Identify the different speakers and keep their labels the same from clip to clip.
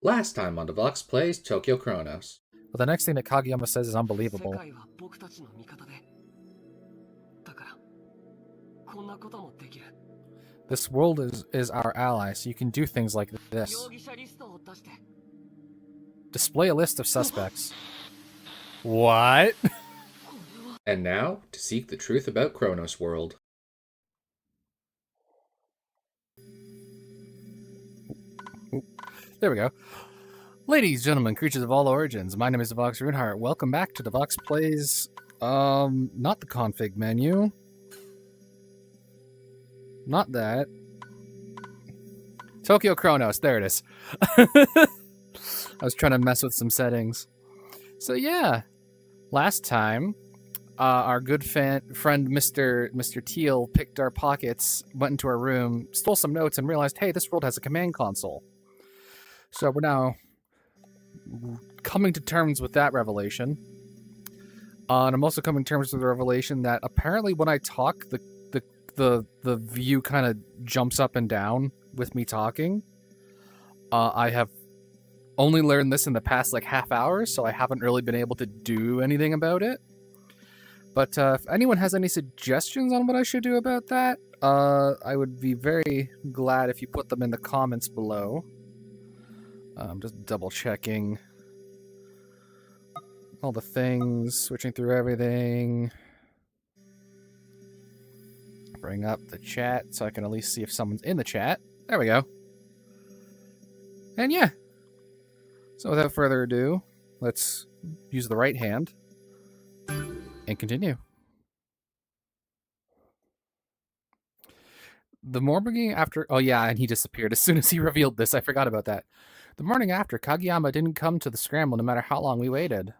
Speaker 1: Last time on Devox plays Tokyo Chronos.
Speaker 2: But the next thing that Kageyama says is unbelievable. This world is our ally, so you can do things like this. Display a list of suspects. What?
Speaker 1: And now, to seek the truth about Chronos World.
Speaker 2: There we go. Ladies, gentlemen, creatures of all origins, my name is Devox Runeheart. Welcome back to Devox Plays, not the config menu. Not that. Tokyo Chronos, there it is. I was trying to mess with some settings. So yeah, last time, our good friend Mr. Teal picked our pockets, went into our room, stole some notes, and realized, hey, this world has a command console. So we're now coming to terms with that revelation. And I'm also coming to terms with the revelation that apparently when I talk, the view kind of jumps up and down with me talking. I have only learned this in the past like half hour, so I haven't really been able to do anything about it. But if anyone has any suggestions on what I should do about that, I would be very glad if you put them in the comments below. I'm just double checking all the things, switching through everything. Bring up the chat so I can at least see if someone's in the chat. There we go. And yeah. So without further ado, let's use the right hand and continue. The morning after... Oh yeah, and he disappeared as soon as he revealed this. I forgot about that. The morning after, Kageyama didn't come to the scramble no matter how long we waited.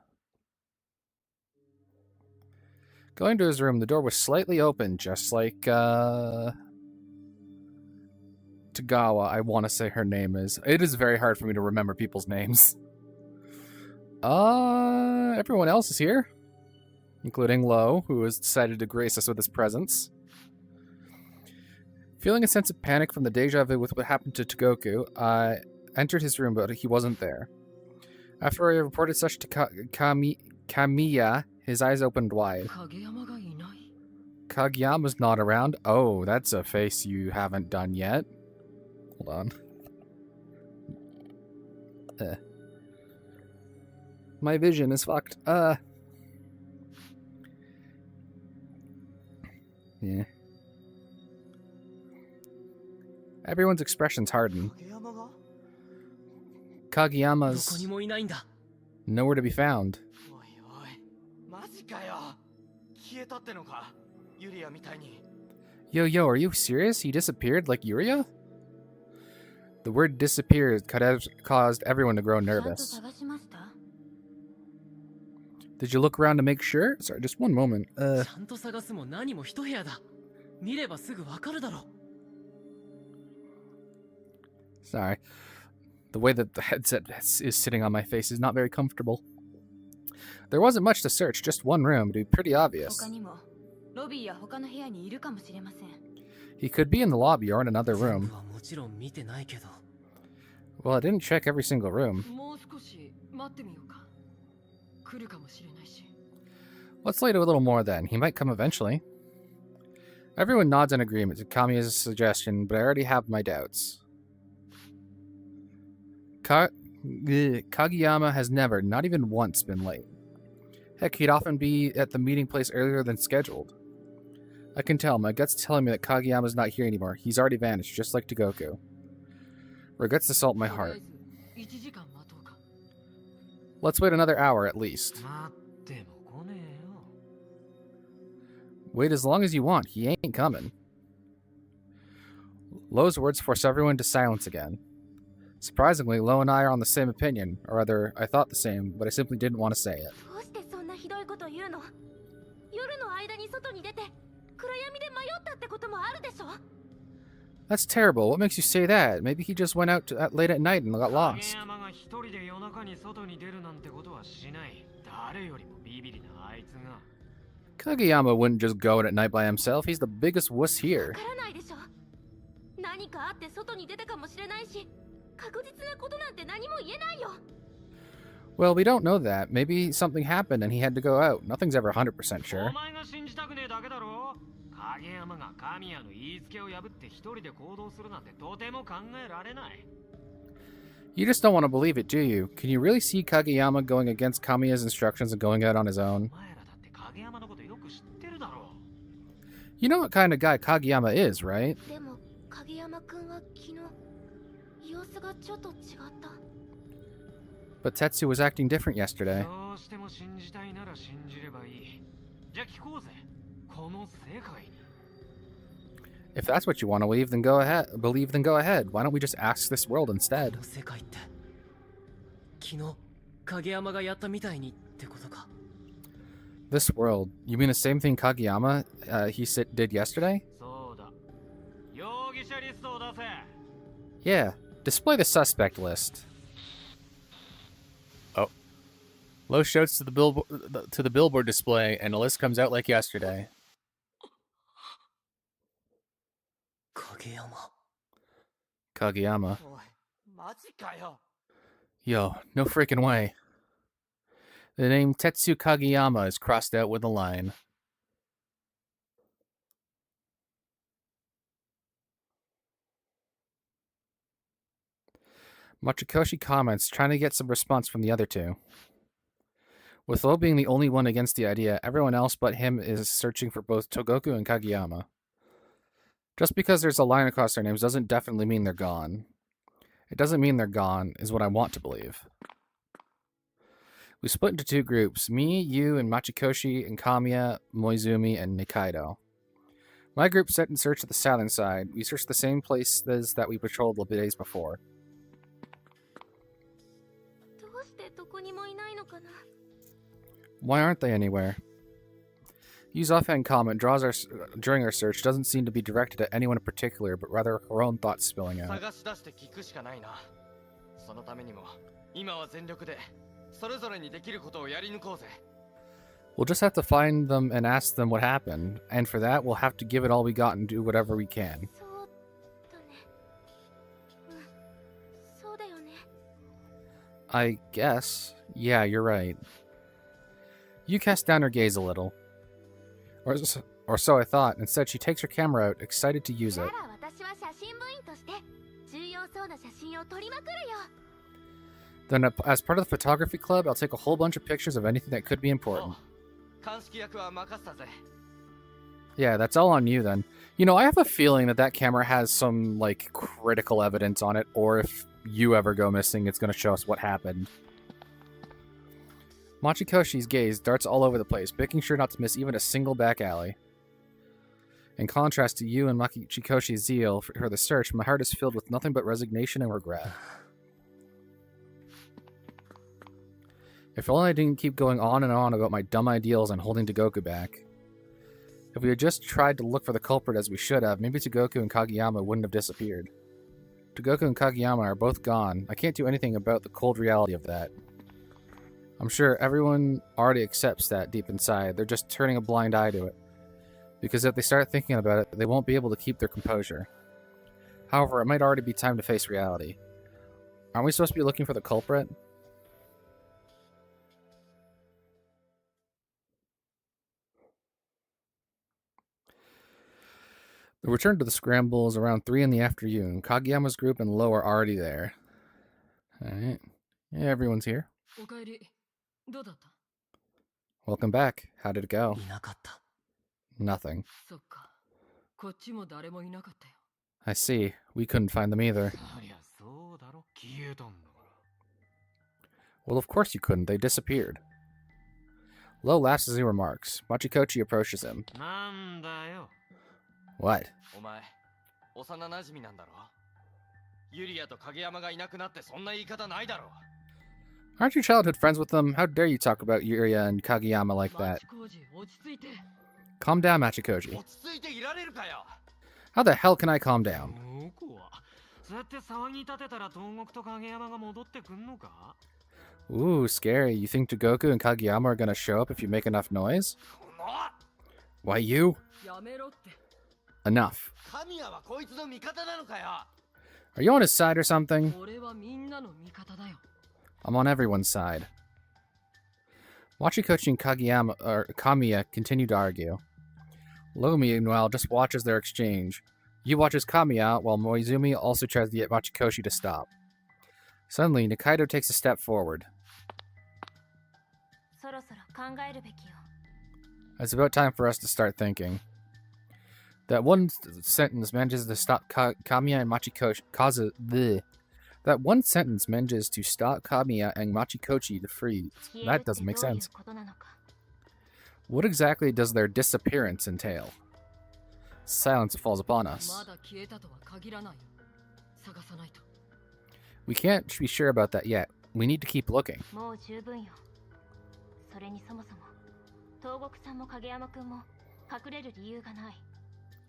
Speaker 2: Going to his room, the door was slightly open, just like, Tagawa, I want to say her name is. It is very hard for me to remember people's names. Everyone else is here, including Lowe, who has decided to grace us with his presence. Feeling a sense of panic from the deja vu with what happened to Togoku, I entered his room, but he wasn't there. After I reported such to Kamiya, his eyes opened wide. Kageyama's not around? Oh, that's a face you haven't done yet. Hold on. My vision is fucked. Yeah. Everyone's expressions harden. Kageyama's nowhere to be found. Yo, are you serious? He disappeared like Yuria? The word disappeared caused everyone to grow nervous. Did you look around to make sure? Sorry, just one moment. Sorry. The way that the headset is sitting on my face is not very comfortable. There wasn't much to search, just one room. It'd be pretty obvious. He could be in the lobby or in another room. Well, I didn't check every single room. Let's wait a little more then. He might come eventually. Everyone nods in agreement to Kamiya's suggestion, but I already have my doubts. Kageyama has never, not even once, been late. Heck, he'd often be at the meeting place earlier than scheduled. I can tell. My gut's telling me that Kageyama's not here anymore. He's already vanished, just like Togoku. Regrets assault my heart. Let's wait another hour at least. Wait as long as you want. He ain't coming. Lowe's words force everyone to silence again. Surprisingly, Lowe and I are on the same opinion, or rather, I thought the same, but I simply didn't want to say it. That's terrible. What makes you say that? Maybe he just went out late at night and got lost. Kageyama wouldn't just go out at night by himself. He's the biggest wuss here. Well, we don't know that. Maybe something happened and he had to go out. Nothing's ever 100% sure.
Speaker 3: お前が信じたくねえだけだろ。影山が神谷の言いつけを破って一人で行動するなんてとても考えられない。
Speaker 2: You just don't want to believe it, do you? Can you really see Kageyama going against Kamiya's instructions and going out on his own?
Speaker 3: お前らだって影山のことよく知ってるだろ。
Speaker 2: You know what kind of guy Kageyama is, right?
Speaker 4: でも影山くんは昨日様子がちょっと違った。
Speaker 2: But Tetsu was acting different yesterday.
Speaker 3: どうしても信じたいなら信じればいい。じゃあ聞こうぜ。この世界に。
Speaker 2: If that's what you want to believe, then go ahead. Why don't we just ask this world
Speaker 5: こ
Speaker 2: instead?
Speaker 5: の世界って昨日影山がやったみたいにってことか。
Speaker 2: This world? You mean the same thing Kageyama did yesterday?
Speaker 3: そうだ。容疑者リストを出せ。
Speaker 2: Yeah. Display the suspect list. Oh. Lowe shouts to the billboard display, and a list comes out like yesterday.
Speaker 5: 影山。
Speaker 2: Kageyama.
Speaker 3: おい、マジかよ。
Speaker 2: Yo, no freaking way. The name Tetsu Kageyama is crossed out with a line. Machikoshi comments, trying to get some response from the other two. With Lowe being the only one against the idea, everyone else but him is searching for both Togoku and Kageyama. Just because there's a line across their names doesn't definitely mean they're gone. It doesn't mean they're gone, is what I want to believe. We split into two groups, me, you, and Machikoshi, and Kamiya, Moizumi, and Nikaido. My group set in search of the southern side. We searched the same places that we patrolled the days before.
Speaker 4: どうしてどこにもいないのかな。
Speaker 2: Why aren't they anywhere? Yu's offhand comment during our search doesn't seem to be directed at anyone in particular, but rather her own thoughts spilling out.
Speaker 3: 探し出して聞くしかないな。そのためにも今は全力でそれぞれにできることをやり抜こうぜ。
Speaker 2: We'll just have to find them and ask them what happened, and for that we'll have to give it all we got and do whatever we can.
Speaker 4: そうだね。そうだよね。
Speaker 2: I guess. Yeah, you're right. Yu cast down her gaze a little. Or so I thought. Instead, she takes her camera out, excited to use
Speaker 4: な
Speaker 2: it.
Speaker 4: ら私は写真部員として重要そうな写真を撮りまくるよ。
Speaker 2: Then, as part of the photography club, I'll take a whole bunch of pictures of anything that could be important.
Speaker 3: 鑑識役は任せたぜ。
Speaker 2: Yeah, that's all on you then. You know, I have a feeling that camera has some, like, critical evidence on it, or if you ever go missing, it's going to show us what happened. Machikoshi's gaze darts all over the place, making sure not to miss even a single back alley. In contrast to you and Machikoshi's zeal for the search, my heart is filled with nothing but resignation and regret. If only I didn't keep going on and on about my dumb ideals and holding Togoku back. If we had just tried to look for the culprit as we should have, maybe Togoku and Kageyama wouldn't have disappeared. Togoku and Kageyama are both gone. I can't do anything about the cold reality of that. I'm sure everyone already accepts that deep inside. They're just turning a blind eye to it. Because if they start thinking about it, they won't be able to keep their composure. However, it might already be time to face reality. Aren't we supposed to be looking for the culprit? The return to the scramble is around 3 in the afternoon. Kageyama's group and Lowe are already there. Alright. Yeah, everyone's here.
Speaker 5: おかえり。どうだった？
Speaker 2: Welcome back. How did it go?
Speaker 5: いなかった。
Speaker 2: Nothing.
Speaker 5: そっか。こっちも誰もいなかったよ。
Speaker 2: I see. We couldn't find them either.
Speaker 3: そりゃそうだろ。消えたんだから。
Speaker 2: Well, of course you couldn't. They disappeared. Lowe laughs as he remarks. Machikochi approaches him.
Speaker 3: なんだよ。
Speaker 2: What?
Speaker 3: お前、幼馴染なんだろ。ユリアと影山がいなくなってそんな言い方ないだろ。
Speaker 2: Aren't you childhood friends with them? How dare you talk about Yuria and Kageyama like that?
Speaker 5: 町工事、落ち着いて。
Speaker 2: Calm down, Machikoji.
Speaker 3: 落ち着いていられるかよ。
Speaker 2: How the hell can I calm down?
Speaker 3: 僕はそうやって騒ぎ立てたら東国と影山が戻ってくんのか？
Speaker 2: Ooh, scary. You think Togoku and Kageyama are gonna show up if you make enough noise?
Speaker 3: この
Speaker 2: Why you?
Speaker 5: やめろって。
Speaker 2: Enough.
Speaker 3: 神谷はこいつの味方なのかよ。
Speaker 2: Are you on his side or something?
Speaker 5: 俺はみんなの味方だよ。
Speaker 2: I'm on everyone's side. Wachikochi and Kamiya continue to argue. Lowe, meanwhile, just watches their exchange. Yu watches Kamiya, while Moizumi also tries to get Wachikoshi to stop. Suddenly, Nikaido takes a step forward.
Speaker 4: そろそろ考えるべきよ。
Speaker 2: It's about time for us to start thinking. That one sentence manages to stop Kamiya and Machikoshi. That one sentence manages to stop Kamiya and Machikoshi to freeze. That doesn't make sense. What exactly does their disappearance entail? Silence falls upon us.
Speaker 5: まだ消えたとは限らないよ。探さないと。
Speaker 2: We can't be sure about that yet. We need to keep looking.
Speaker 4: もう十分よ。それにそもそも東国さんも影山くんも隠れる理由がない。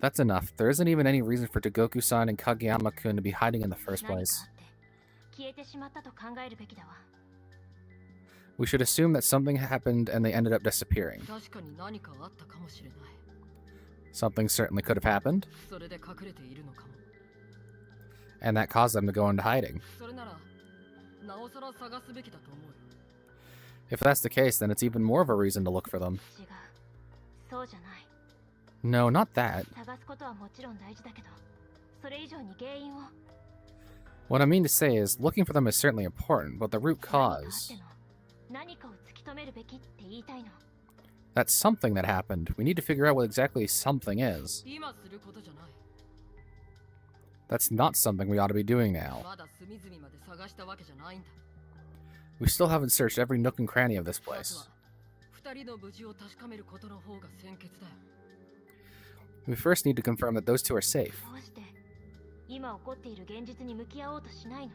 Speaker 2: That's enough. There isn't even any reason for Togoku-san and Kageyama-kun to be hiding in the first
Speaker 4: 何かあっ
Speaker 2: place.
Speaker 4: て消えてしまったと考えるべきだわ。
Speaker 2: We should assume that something happened and they ended up disappearing.
Speaker 5: 確かに何かあったかもしれない。
Speaker 2: Something certainly could have happened,
Speaker 5: それで隠れているのかも。
Speaker 2: and that caused them to go into hiding.
Speaker 5: それなら、なおさら探すべきだと思うよ。
Speaker 2: If that's the case, then it's even more of a reason to look for them.
Speaker 4: 違う。そうじゃない。
Speaker 2: No, not that.
Speaker 4: 探すことはもちろん大事だけど、それ以上に原因を。
Speaker 2: What I mean to say is, looking for them is certainly important, but the root
Speaker 4: 何かあっ
Speaker 2: cause,
Speaker 4: ての何かを突き止めるべきって言いたいの。
Speaker 2: that's something that happened. We need to figure out what exactly something is.
Speaker 5: 今することじゃない。
Speaker 2: That's not something we ought to be doing now.
Speaker 5: まだ隅々まで探したわけじゃないんだ。
Speaker 2: We still haven't searched every nook and cranny of this
Speaker 5: ま
Speaker 2: place.
Speaker 5: ずは、二人の無事を確かめることの方が先決だよ。
Speaker 2: We first need to confirm that those two are safe.
Speaker 4: どうして今起こっている現実に向き合おうとしないの？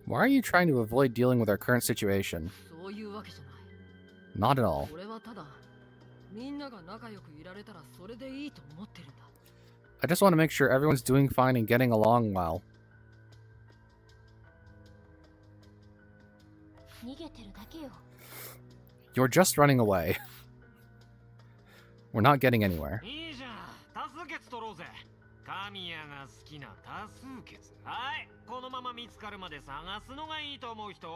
Speaker 2: Why are you trying to avoid dealing with our current situation?
Speaker 5: そういうわけじゃない。
Speaker 2: Not at all.
Speaker 5: 俺はただ、みんなが仲良くいられたらそれでいいと思ってるんだ。
Speaker 2: I just want to make sure everyone's doing fine and getting along well.
Speaker 4: 逃げてるだけよ。
Speaker 2: You're just running away. We're not getting anywhere.
Speaker 3: いいじゃん。多数決取ろうぜ。神谷が好きな多数決。はい。このまま見つかるまで探すのがいいと思う人。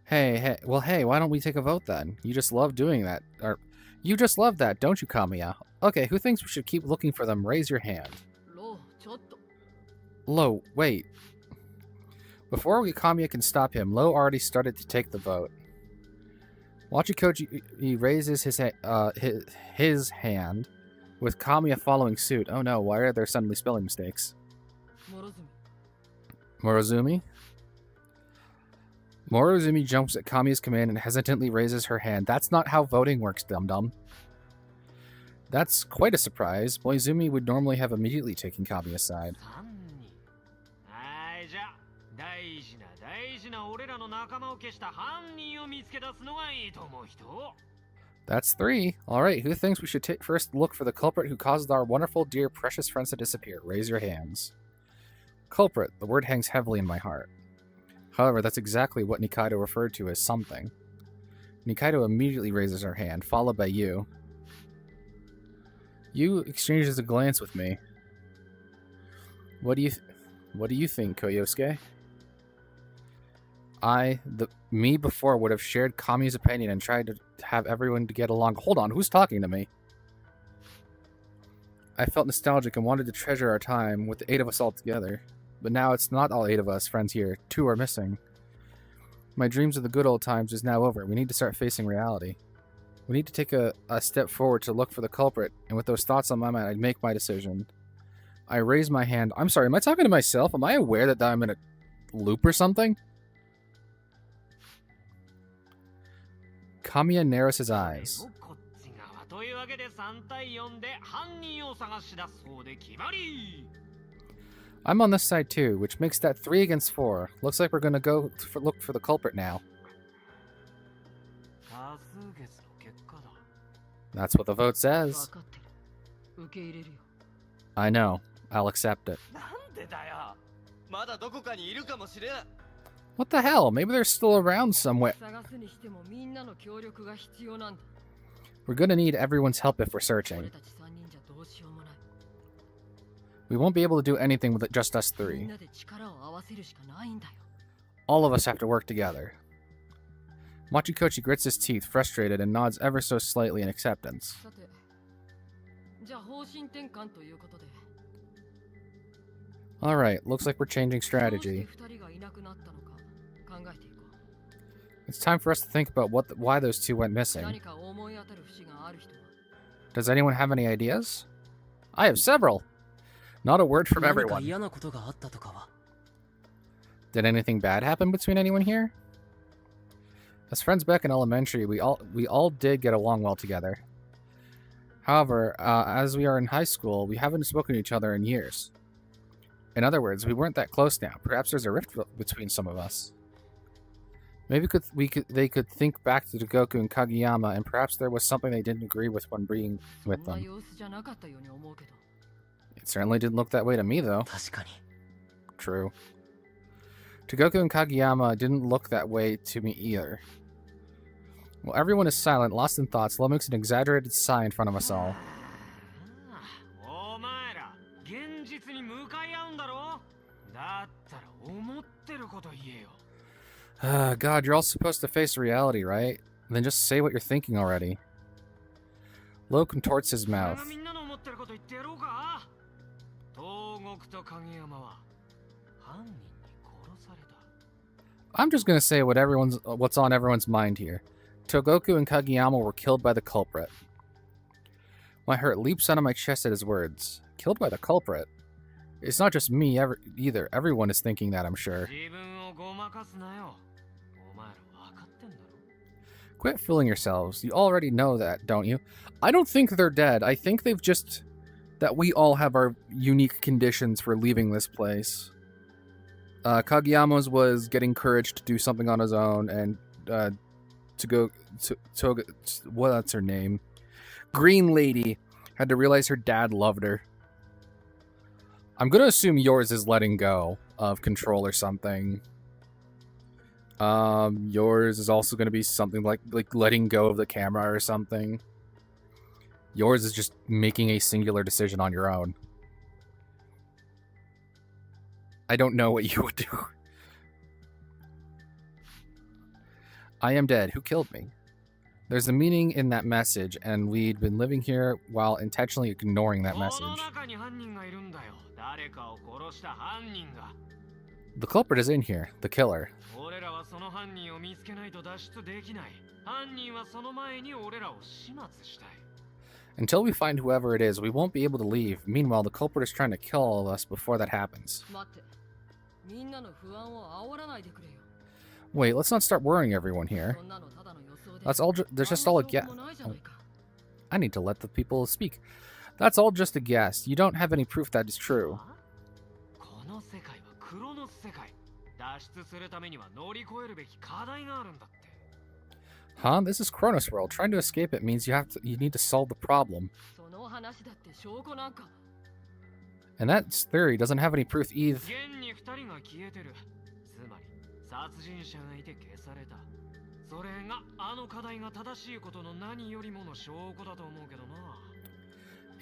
Speaker 2: Hey, why don't we take a vote then? You just love doing that. Or, you just love that, don't you, Kamiya? Okay, who thinks we should keep looking for them? Raise your hand.
Speaker 5: ロー、ちょっと。
Speaker 2: Lowe, wait. Before Kamiya can stop him, Lowe already started to take the vote. Wachikochi he raises his hand, with Kamiya following suit. Oh no, why are there suddenly spelling mistakes?
Speaker 5: 諸角。
Speaker 2: Morozumi? Morozumi jumps at Kamiya's command and hesitantly raises her hand. That's not how voting works, dum-dum. That's quite a surprise. Moizumi would normally have immediately taken Kamiya's side.
Speaker 3: 3人。はい、じゃあ、大事な俺らの仲間を消した犯人を見つけ出すのがいいと思う人。
Speaker 2: That's 3. Alright, who thinks we should first look for the culprit who caused our wonderful, dear, precious friends to disappear? Raise your hands. Culprit. The word hangs heavily in my heart. However, that's exactly what Nikaido referred to as something. Nikaido immediately raises her hand, followed by Yu. Yu exchanges a glance with me. What do you think, Koyosuke? Me before would have shared Kami's opinion and tried to have everyone to get along. Hold on, who's talking to me? I felt nostalgic and wanted to treasure our time with the 8 of us all together. But now it's not all 8 of us friends here. 2 are missing. My dreams of the good old times is now over. We need to start facing reality. We need to take a step forward to look for the culprit, and with those thoughts on my mind, I'd make my decision. I raise my hand. I'm sorry, am I talking to myself? Am I aware that I'm in a loop or something? Kamiya narrows his eyes.
Speaker 3: こっち側というわけで3対4で犯人を探し出す方で決まり。
Speaker 2: I'm on this side too, which makes that 3 against 4. Looks like we're gonna look for the culprit now.
Speaker 3: 多数決の結果だ。
Speaker 2: That's what the vote says.
Speaker 5: 分かってる。受け入れるよ。
Speaker 2: I know. I'll accept it.
Speaker 6: なんでだよ。まだどこかにいるかもしれん。
Speaker 2: What the hell? Maybe they're still around somewhere.
Speaker 5: 探すにしてもみんなの協力が必要なんだ。
Speaker 2: We're gonna need everyone's help if we're searching.
Speaker 5: 俺たち3人じゃどうしようもない。
Speaker 2: We won't be able to do anything with just us
Speaker 5: みん
Speaker 2: three.
Speaker 5: なで力を合わせるしかないんだよ。
Speaker 2: All of us have to work together. Machikochi grits his teeth, frustrated, and nods ever so slightly in acceptance.
Speaker 5: さて、じゃあ方針転換ということで。
Speaker 2: Alright, looks like we're changing
Speaker 5: どうして
Speaker 2: strategy.
Speaker 5: 二人がいなくなったのか考えていこう。
Speaker 2: It's time for us to think about why those two went
Speaker 5: 何
Speaker 2: missing.
Speaker 5: か思い当たる節がある人は。
Speaker 2: Does anyone have any ideas? I have several! Not a word from
Speaker 5: 何か
Speaker 2: everyone.
Speaker 5: 嫌なことがあったとかは。
Speaker 2: Did anything bad happen between anyone here? As friends back in elementary, we all did get along well together. However, as we are in high school, we haven't spoken to each other in years. In other words, we weren't that close now. Perhaps there's a rift between some of us. Maybe they could think back to Goku and Kageyama, and perhaps there was something they didn't agree with when being
Speaker 5: そ
Speaker 2: with
Speaker 5: んな
Speaker 2: them.
Speaker 5: 様子じゃなかったように思うけど。
Speaker 2: It certainly didn't look that way to me, though.
Speaker 5: 確かに。
Speaker 2: True. To Goku and Kageyama didn't look that way to me either. While everyone is silent, lost in thoughts, Lowe makes an exaggerated sigh in front of us all.
Speaker 3: お前ら現実に向かい合うんだろ。だったら思ってること言えよ。
Speaker 2: God, you're all supposed to face reality, right? Then just say what you're thinking already. Lowe contorts his
Speaker 3: 俺
Speaker 2: mouth.
Speaker 3: がみんなの思ってること言ってやろうか。東国と影山は犯人に殺された。
Speaker 2: I'm just gonna say what's on everyone's mind here. Togoku and Kageyama were killed by the culprit. My heart leaps out of my chest at his words. Killed by the culprit? It's not just me either. Everyone is thinking that, I'm sure.
Speaker 3: 自分をごまかすなよ。お前ら分かってんだろ。
Speaker 2: Quit fooling yourselves. You already know that, don't you? I don't think they're dead. I think they've just... that we all have our unique conditions for leaving this place. Kageyama's was getting courage to do something on his own, and to go to what's her name? Green Lady had to realize her dad loved her. I'm gonna assume yours is letting go of control or something. Yours is also gonna be something like letting go of the camera or something. Yours is just making a singular decision on your own. I don't know what you would do. I am dead. Who killed me? There's a meaning in that message, and we'd been living here while intentionally ignoring that
Speaker 3: この
Speaker 2: message.
Speaker 3: 中に犯人がいるんだよ。誰かを殺した犯人が。
Speaker 2: The culprit is in here, the killer.
Speaker 3: 俺らはその犯人を見つけないと脱出できない。犯人はその前に俺らを始末したい。
Speaker 2: Until we find whoever it is, we won't be able to leave. Meanwhile, the culprit is trying to kill all of us before that happens.
Speaker 5: 待って。みんなの不安を煽らないでくれよ。
Speaker 2: Wait, let's not start worrying everyone here.
Speaker 5: そんなのただの予想で。
Speaker 2: That's all. There's just all a
Speaker 5: 何
Speaker 2: guess.
Speaker 5: の証拠もないじゃないか。
Speaker 2: I need to let the people speak. That's all just a guess. You don't have any proof that is true.
Speaker 3: この世界はクロノス世界。脱出するためには乗り越えるべき課題があるんだって。
Speaker 2: Huh? This is Chronos World. Trying to escape it means you need to solve the problem.
Speaker 5: その話だって証拠なんか。
Speaker 2: And that theory doesn't have any proof either.
Speaker 3: 現に二人が消えてる。つまり殺人者がいて消された。それがあの課題が正しいことの何よりもの証拠だと思うけどな。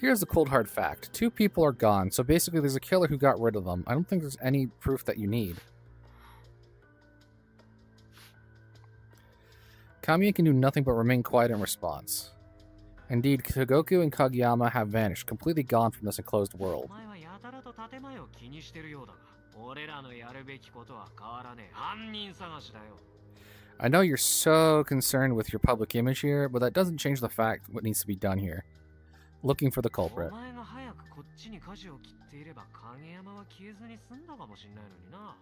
Speaker 2: Here's the cold hard fact. 2 people are gone, so basically there's a killer who got rid of them. I don't think there's any proof that you need. Kamiya can do nothing but remain quiet in response. Indeed, Togoku and Kageyama have vanished, completely gone from this enclosed
Speaker 3: お
Speaker 2: world.
Speaker 3: 前はやたらと建前を気にしてるようだが、俺らのやるべきことは変わらねえ。犯人探しだよ。
Speaker 2: I know you're so concerned with your public image here, but that doesn't change the fact what needs to be done here. Looking for the
Speaker 3: お
Speaker 2: culprit.
Speaker 3: 前が早くこっちに舵を切っていれば影山は消えずに済んだかもしれないのにな。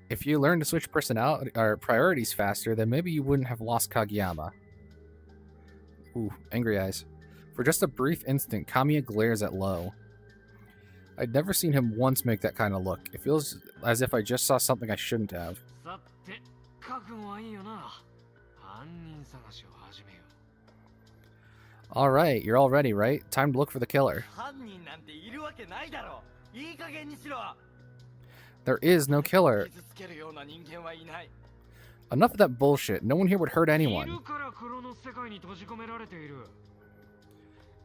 Speaker 2: If you learn to switch personality or priorities faster, then maybe you wouldn't have lost Kageyama. Ooh, angry eyes. For just a brief instant, Kamiya glares at Lowe. I'd never seen him once make that kind of look. It feels as if I just saw something I shouldn't have.
Speaker 3: さて、覚悟はいいよな。犯人探しを始めよう。
Speaker 2: Alright, you're all ready, right? Time to look for the killer.
Speaker 6: 犯人なんているわけないだろ。いい加減にしろ。
Speaker 2: There is no killer.
Speaker 6: 傷つけるような人間はいない。
Speaker 2: Enough of that bullshit. No one here would hurt
Speaker 3: い
Speaker 2: anyone.
Speaker 3: るからクロノス世界に閉じ込められている。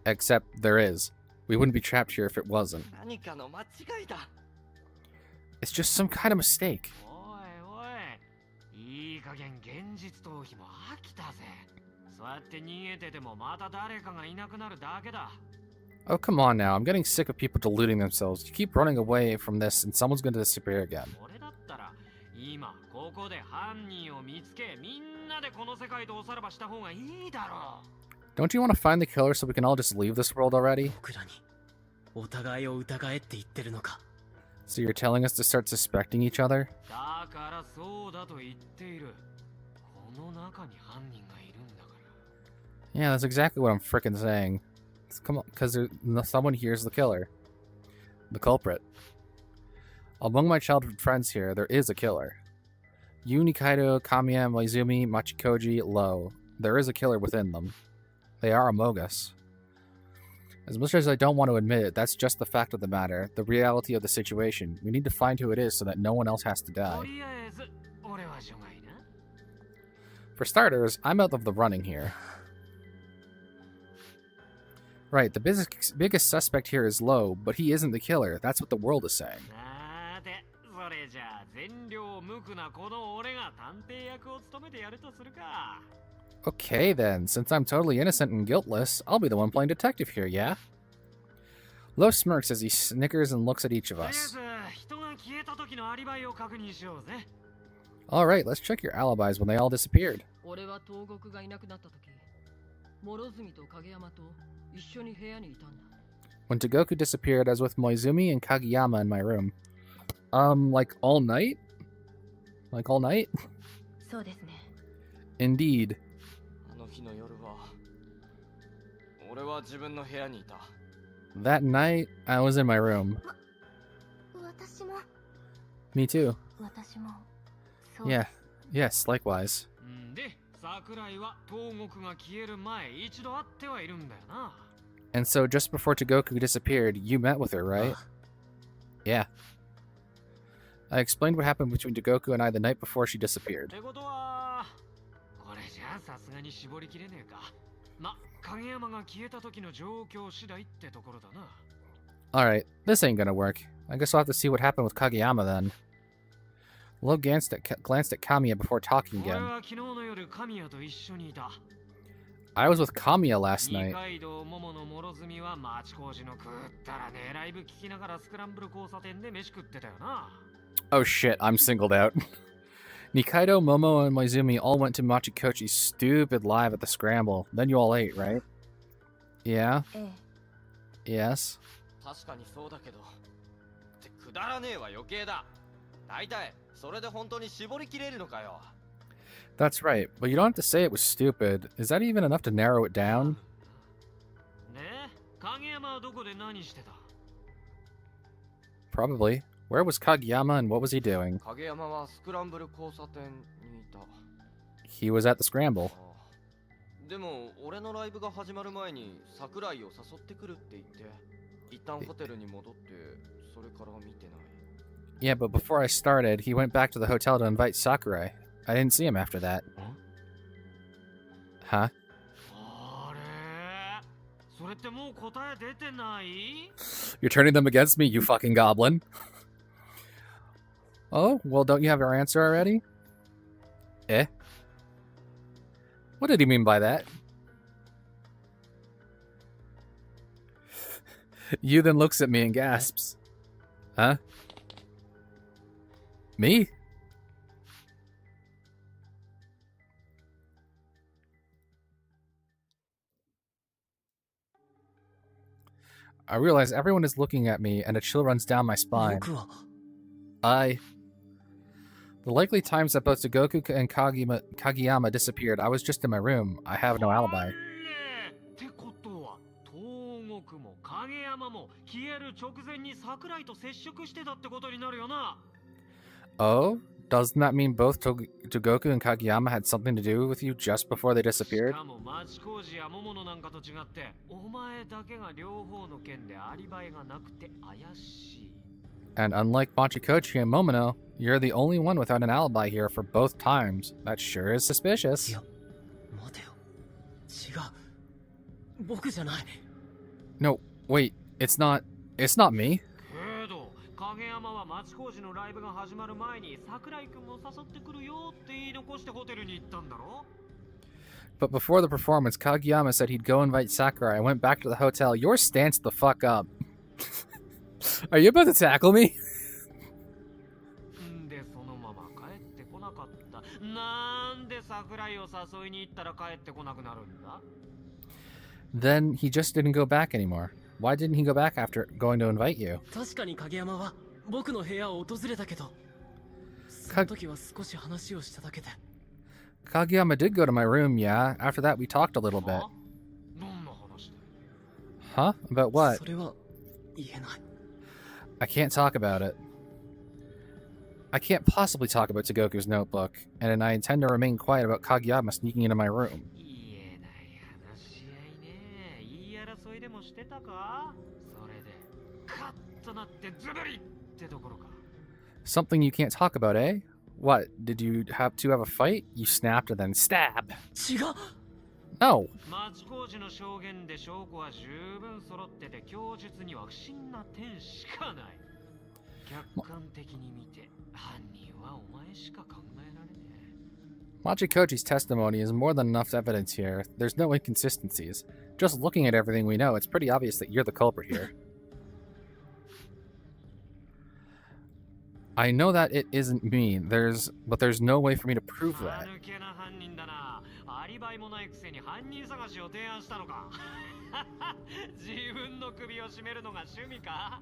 Speaker 2: Except there is. We wouldn't be trapped here if it wasn't.
Speaker 6: 何かの間違いだ。
Speaker 2: It's just some kind of mistake.
Speaker 3: おいおい、いい加減現実逃避も飽きたぜ。そうやって逃げててもまた誰かがいなくなるだけだ。
Speaker 2: Oh, come on now. I'm getting sick of people deluding themselves. You keep running away from this and someone's going to disappear again.
Speaker 3: 俺だったら今ここで犯人を見つけ、みんなでこの世界とおさらばした方がいいだろう。
Speaker 2: Don't you want to find the killer so we can all just leave this world already?
Speaker 5: 僕らにお互いを疑えって言ってるのか。
Speaker 2: So you're telling us to start suspecting each other?
Speaker 3: だからそうだと言っている。この中に犯人がいるんだから。
Speaker 2: Yeah, that's exactly what I'm frickin' saying. Come on, because someone here's the killer. The culprit. Among my childhood friends here, there is a killer. Yu, Nikaido, Kamiya, Maizumi, Machikoji, Lowe. There is a killer within them. They are among us. As much as I don't want to admit it, that's just the fact of the matter, the reality of the situation. We need to find who it is so that no one else has to
Speaker 3: と
Speaker 2: die.
Speaker 3: りあえず俺は除外な。
Speaker 2: For starters, I'm out of the running here. Right, the biggest suspect here is Lowe, but he isn't the killer. That's what the world is saying.
Speaker 3: さて、それじゃあ善良無垢なこの俺が探偵役を務めてやるとするか。
Speaker 2: Okay then, since I'm totally innocent and guiltless, I'll be the one playing detective here, yeah? Lowe smirks as he snickers and looks at each of
Speaker 3: とりあえ
Speaker 2: us.
Speaker 3: ず人が消えた時のアリバイを確認しようぜ。
Speaker 2: Alright, let's check your alibis when they all disappeared.
Speaker 7: 俺は東国がいなくなった時、諸角と影山と一緒に部屋にいたんだ。
Speaker 2: When Togoku disappeared, I was with Moizumi and Kageyama in my room. Like all night? Like all night?
Speaker 4: そうですね。
Speaker 2: Indeed.
Speaker 6: あの日の夜は俺は自分の部屋にいた。
Speaker 2: That night, I was in my room.
Speaker 4: 私も。
Speaker 2: Me too.
Speaker 4: 私も。そう。
Speaker 2: Yeah. Yes, likewise.
Speaker 3: んで、桜井は東国が消える前一度会ってはいるんだよな。
Speaker 2: And so just before Togoku disappeared, you met with her, right? Yeah. I explained what happened between Togoku and I the night before she
Speaker 3: っ
Speaker 2: disappeared.
Speaker 3: てことは、これじゃあさすがに絞りきれねえか。ま、影山が消えた時の状況次第ってところだな。
Speaker 2: Alright, this ain't gonna work. I guess I'll have to see what happened with Kageyama then. Lowe glanced at Kamiya before talking
Speaker 3: 俺
Speaker 2: again.
Speaker 3: は昨日の夜神谷と一緒にいた。
Speaker 2: I was with Kamiya last
Speaker 3: 二
Speaker 2: night.
Speaker 3: 階堂桃の諸角は町工事の食ったらねライブ聞きながらスクランブル交差点で飯食ってたよな。
Speaker 2: Oh shit, I'm singled out. Nikaido, Momo, and Maizumi all went to Machikochi's stupid live at the Scramble. Then you all ate, right? Yeah?
Speaker 4: ええ。
Speaker 2: Yes?
Speaker 6: 確かにそうだけど。ってくだらねえは余計だ。大体それで本当に絞りきれるのかよ。
Speaker 2: That's right, but you don't have to say it was stupid. Is that even enough to narrow it down?
Speaker 3: ねえ、影山はどこで何してた？
Speaker 2: Probably. Where was Kageyama and what was he doing?
Speaker 6: 影山はスクランブル交差点にいた。
Speaker 2: He was at the Scramble.
Speaker 6: ああでも俺のライブが始まる前に桜井を誘ってくるって言って一旦ホテルに戻ってそれから見てない。
Speaker 2: Yeah, but before I started, he went back to the hotel to invite Sakurai. I didn't see him after that. Huh?
Speaker 3: あれ？それってもう答え出てない？
Speaker 2: You're turning them against me, you fucking goblin. Oh, well, don't you have your answer already? Eh? What did he mean by that? Yu then looks at me and gasps. Huh? Me? I realize everyone is looking at me and a chill runs down my spine.
Speaker 5: 僕は
Speaker 2: The likely times that both Togoku and Kageyama disappeared, I was just in my room. I have no alibi.
Speaker 3: ってことは東国も影山も消える直前に桜井と接触してたってことになるよな。
Speaker 2: Oh? Doesn't that mean both Togoku and Kageyama had something to do with you just before they
Speaker 3: し
Speaker 2: disappeared?
Speaker 3: かも町工事や桃野なんかと違ってお前だけが両方の件でアリバイがなくて怪しい。
Speaker 2: And unlike Machikochi and Momono, you're the only one without an alibi here for both times. That sure is suspicious.
Speaker 5: いや待てよ違う僕じゃない
Speaker 2: No, wait, It's not me.
Speaker 3: けど影山は町工事のライブが始まる前に桜井くんも誘ってくるよって言い残してホテルに行ったんだろ
Speaker 2: But before the performance, Kageyama said he'd go invite Sakurai. I went back to the hotel. Your stance the fuck up. Are you about to tackle me?
Speaker 3: んでそのまま帰ってこなかった。なんで桜井を誘いに行ったら帰ってこなくなるんだ
Speaker 2: Then he just didn't go back anymore. Why didn't he go back after going to invite you?
Speaker 5: 確かに影山は僕の部屋を訪れたけど、その時は少し話をしただけで。
Speaker 2: Kageyama did go to my room, yeah. After that, we talked a little bit.
Speaker 3: どんな話で
Speaker 2: Huh? About what?
Speaker 5: それは言えない。
Speaker 2: I can't talk about it. I can't possibly talk about Togoku's notebook, and I intend to remain quiet about Kageyama sneaking into my room.
Speaker 3: 言えない話し合いね。言い争いでもしてたかそれでカッとなってズブリってところか
Speaker 2: Something you can't talk about, eh? What? Did you have a fight? You snapped and then stab.
Speaker 5: 違う。
Speaker 2: No.
Speaker 3: 町工事の証言で証拠は十分揃ってて供述には不審な点しかない客観的に見て犯人はお前しか考えられねえ
Speaker 2: Machikoji's testimony is more than enough evidence here. There's no inconsistencies. Just looking at everything we know, it's pretty obvious that you're the culprit here. I know that it isn't me. But there's no way for me to prove that.
Speaker 3: 間抜けな犯人だなアリバイもないくせに犯人探しを提案したのか自分の首を絞めるのが趣味か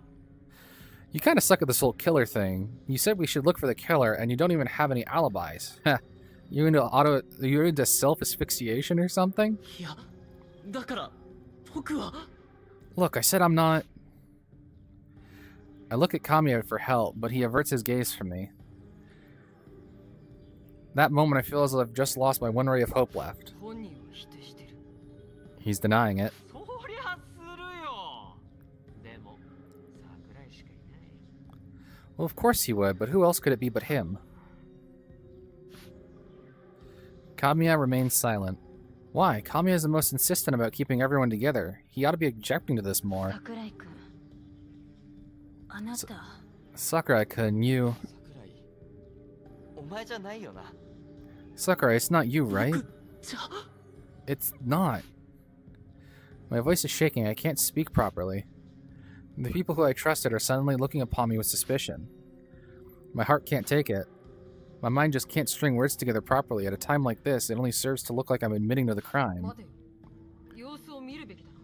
Speaker 2: You kind of suck at this whole killer thing. You said we should look for the killer, and you don't even have any alibis. You're into self-asphyxiation or something?
Speaker 5: いや、だから僕は。
Speaker 2: Look, I said I'm not. I look at Kamiya for help, but he averts his gaze from me. That moment, I feel as though I've just lost my one ray of hope left.
Speaker 7: 本人を否定してる。
Speaker 2: He's denying it.
Speaker 3: そりゃするよでも桜井しかいない
Speaker 2: Well, of course he would, but who else could it be but him? Kamiya remains silent. Why? Kamiya is the most insistent about keeping everyone together. He ought to be objecting to this more.
Speaker 4: 桜井君あなた
Speaker 2: Sakurai-kun, you...
Speaker 6: 桜井、お前じゃないよな。
Speaker 2: Sakurai, it's not you, right?
Speaker 5: 僕じゃ。
Speaker 2: It's not. My voice is shaking. I can't speak properly. The people who I trusted are suddenly looking upon me with suspicion. My heart can't take it. My mind just can't string words together properly. At a time like this, it only serves to look like I'm admitting to the crime.
Speaker 7: 待てよ。様子を見るべきだな。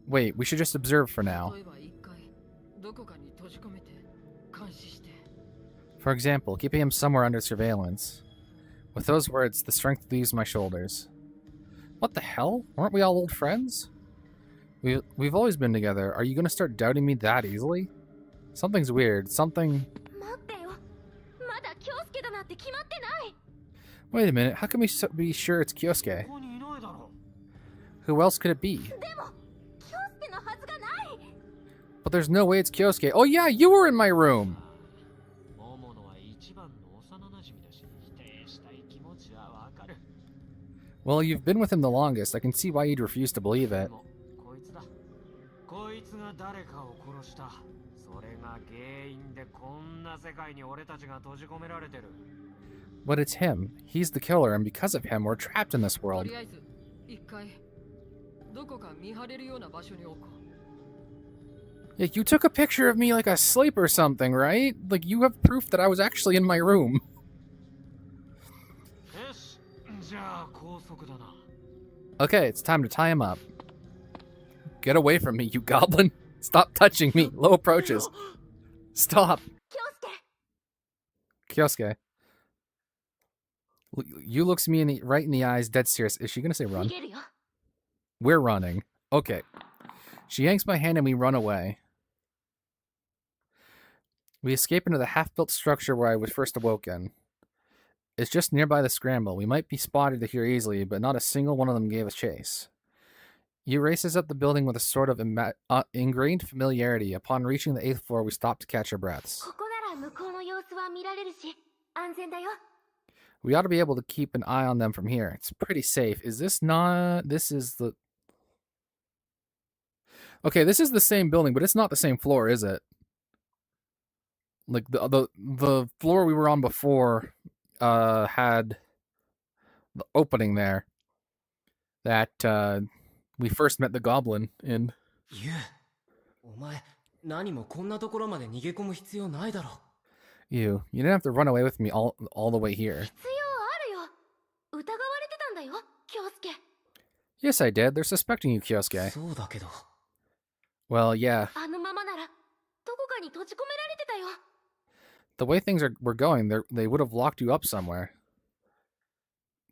Speaker 2: Wait, we should just observe for now.
Speaker 7: 例えば一回どこかに閉じ込めて監視して。
Speaker 2: For example, keeping him somewhere under surveillance. With those words, the strength leaves my shoulders. What the hell? Weren't we all old friends? We've always been together. Are you gonna start doubting me that easily? Something's weird. Something...
Speaker 4: 待ってよまだ京介だなんて決まってない
Speaker 2: Wait a minute. How can we be sure it's Kyosuke?
Speaker 3: ここにいないだろ
Speaker 2: Who else could it be?
Speaker 4: でも京介のはずがない
Speaker 2: But there's no way it's Kyosuke. Oh yeah, you were in my room!
Speaker 3: 桃野は一番の幼馴染だし否定したい気持ちはわかる
Speaker 2: Well, you've been with him the longest. I can see why you'd refuse to believe
Speaker 3: で
Speaker 2: it.
Speaker 3: もこいつだこいつが誰かを殺したそれが原因でこんな世界に俺たちが閉じ込められてる
Speaker 2: But it's him. He's the killer, and because of him, we're trapped in this
Speaker 7: と
Speaker 2: world.
Speaker 7: りあえず一回どこか見張れるような場所に置こう。
Speaker 2: Yeah, you took a picture of me like asleep or something, right? Like, you have proof that I was actually in my room.
Speaker 3: よしじゃあ高速だな
Speaker 2: Okay, it's time to tie him up. Get away from me, you goblin. Stop touching me. Low approaches. Stop.
Speaker 4: 京介
Speaker 2: Kyosuke. You looks me right in the eyes, dead serious. Is she gonna say
Speaker 4: 逃
Speaker 2: run?
Speaker 4: げるよ
Speaker 2: We're running. Okay. She yanks my hand and we run away. We escape into the half-built structure where I was first awoken. It's just nearby the scramble. We might be spotted here easily, but not a single one of them gave us chase. He races up the building with a sort of ingrained familiarity. Upon reaching the 8th floor, we stop to catch our breaths.
Speaker 4: ここなら向こうの様子は見られるし安全だよ
Speaker 2: We ought to be able to keep an eye on them from here. It's pretty safe. Is this not... This is the... Okay, this is the same building, but it's not the same floor, is it? Like the floor we were on before had the opening there that we first met the goblin in.
Speaker 5: ユウ、お前、何もこんなところまで逃げ込む必要ないだろ。
Speaker 2: You didn't have to run away with me all the way here.
Speaker 4: 必要あるよ。疑われてたんだよ、京介。
Speaker 2: Yes, I did. They're suspecting you, Kyosuke.
Speaker 5: そうだけど。
Speaker 2: Well, yeah.
Speaker 4: あのままならどこかに閉じ込められてたよ。
Speaker 2: The way things were going, they would have locked you up somewhere.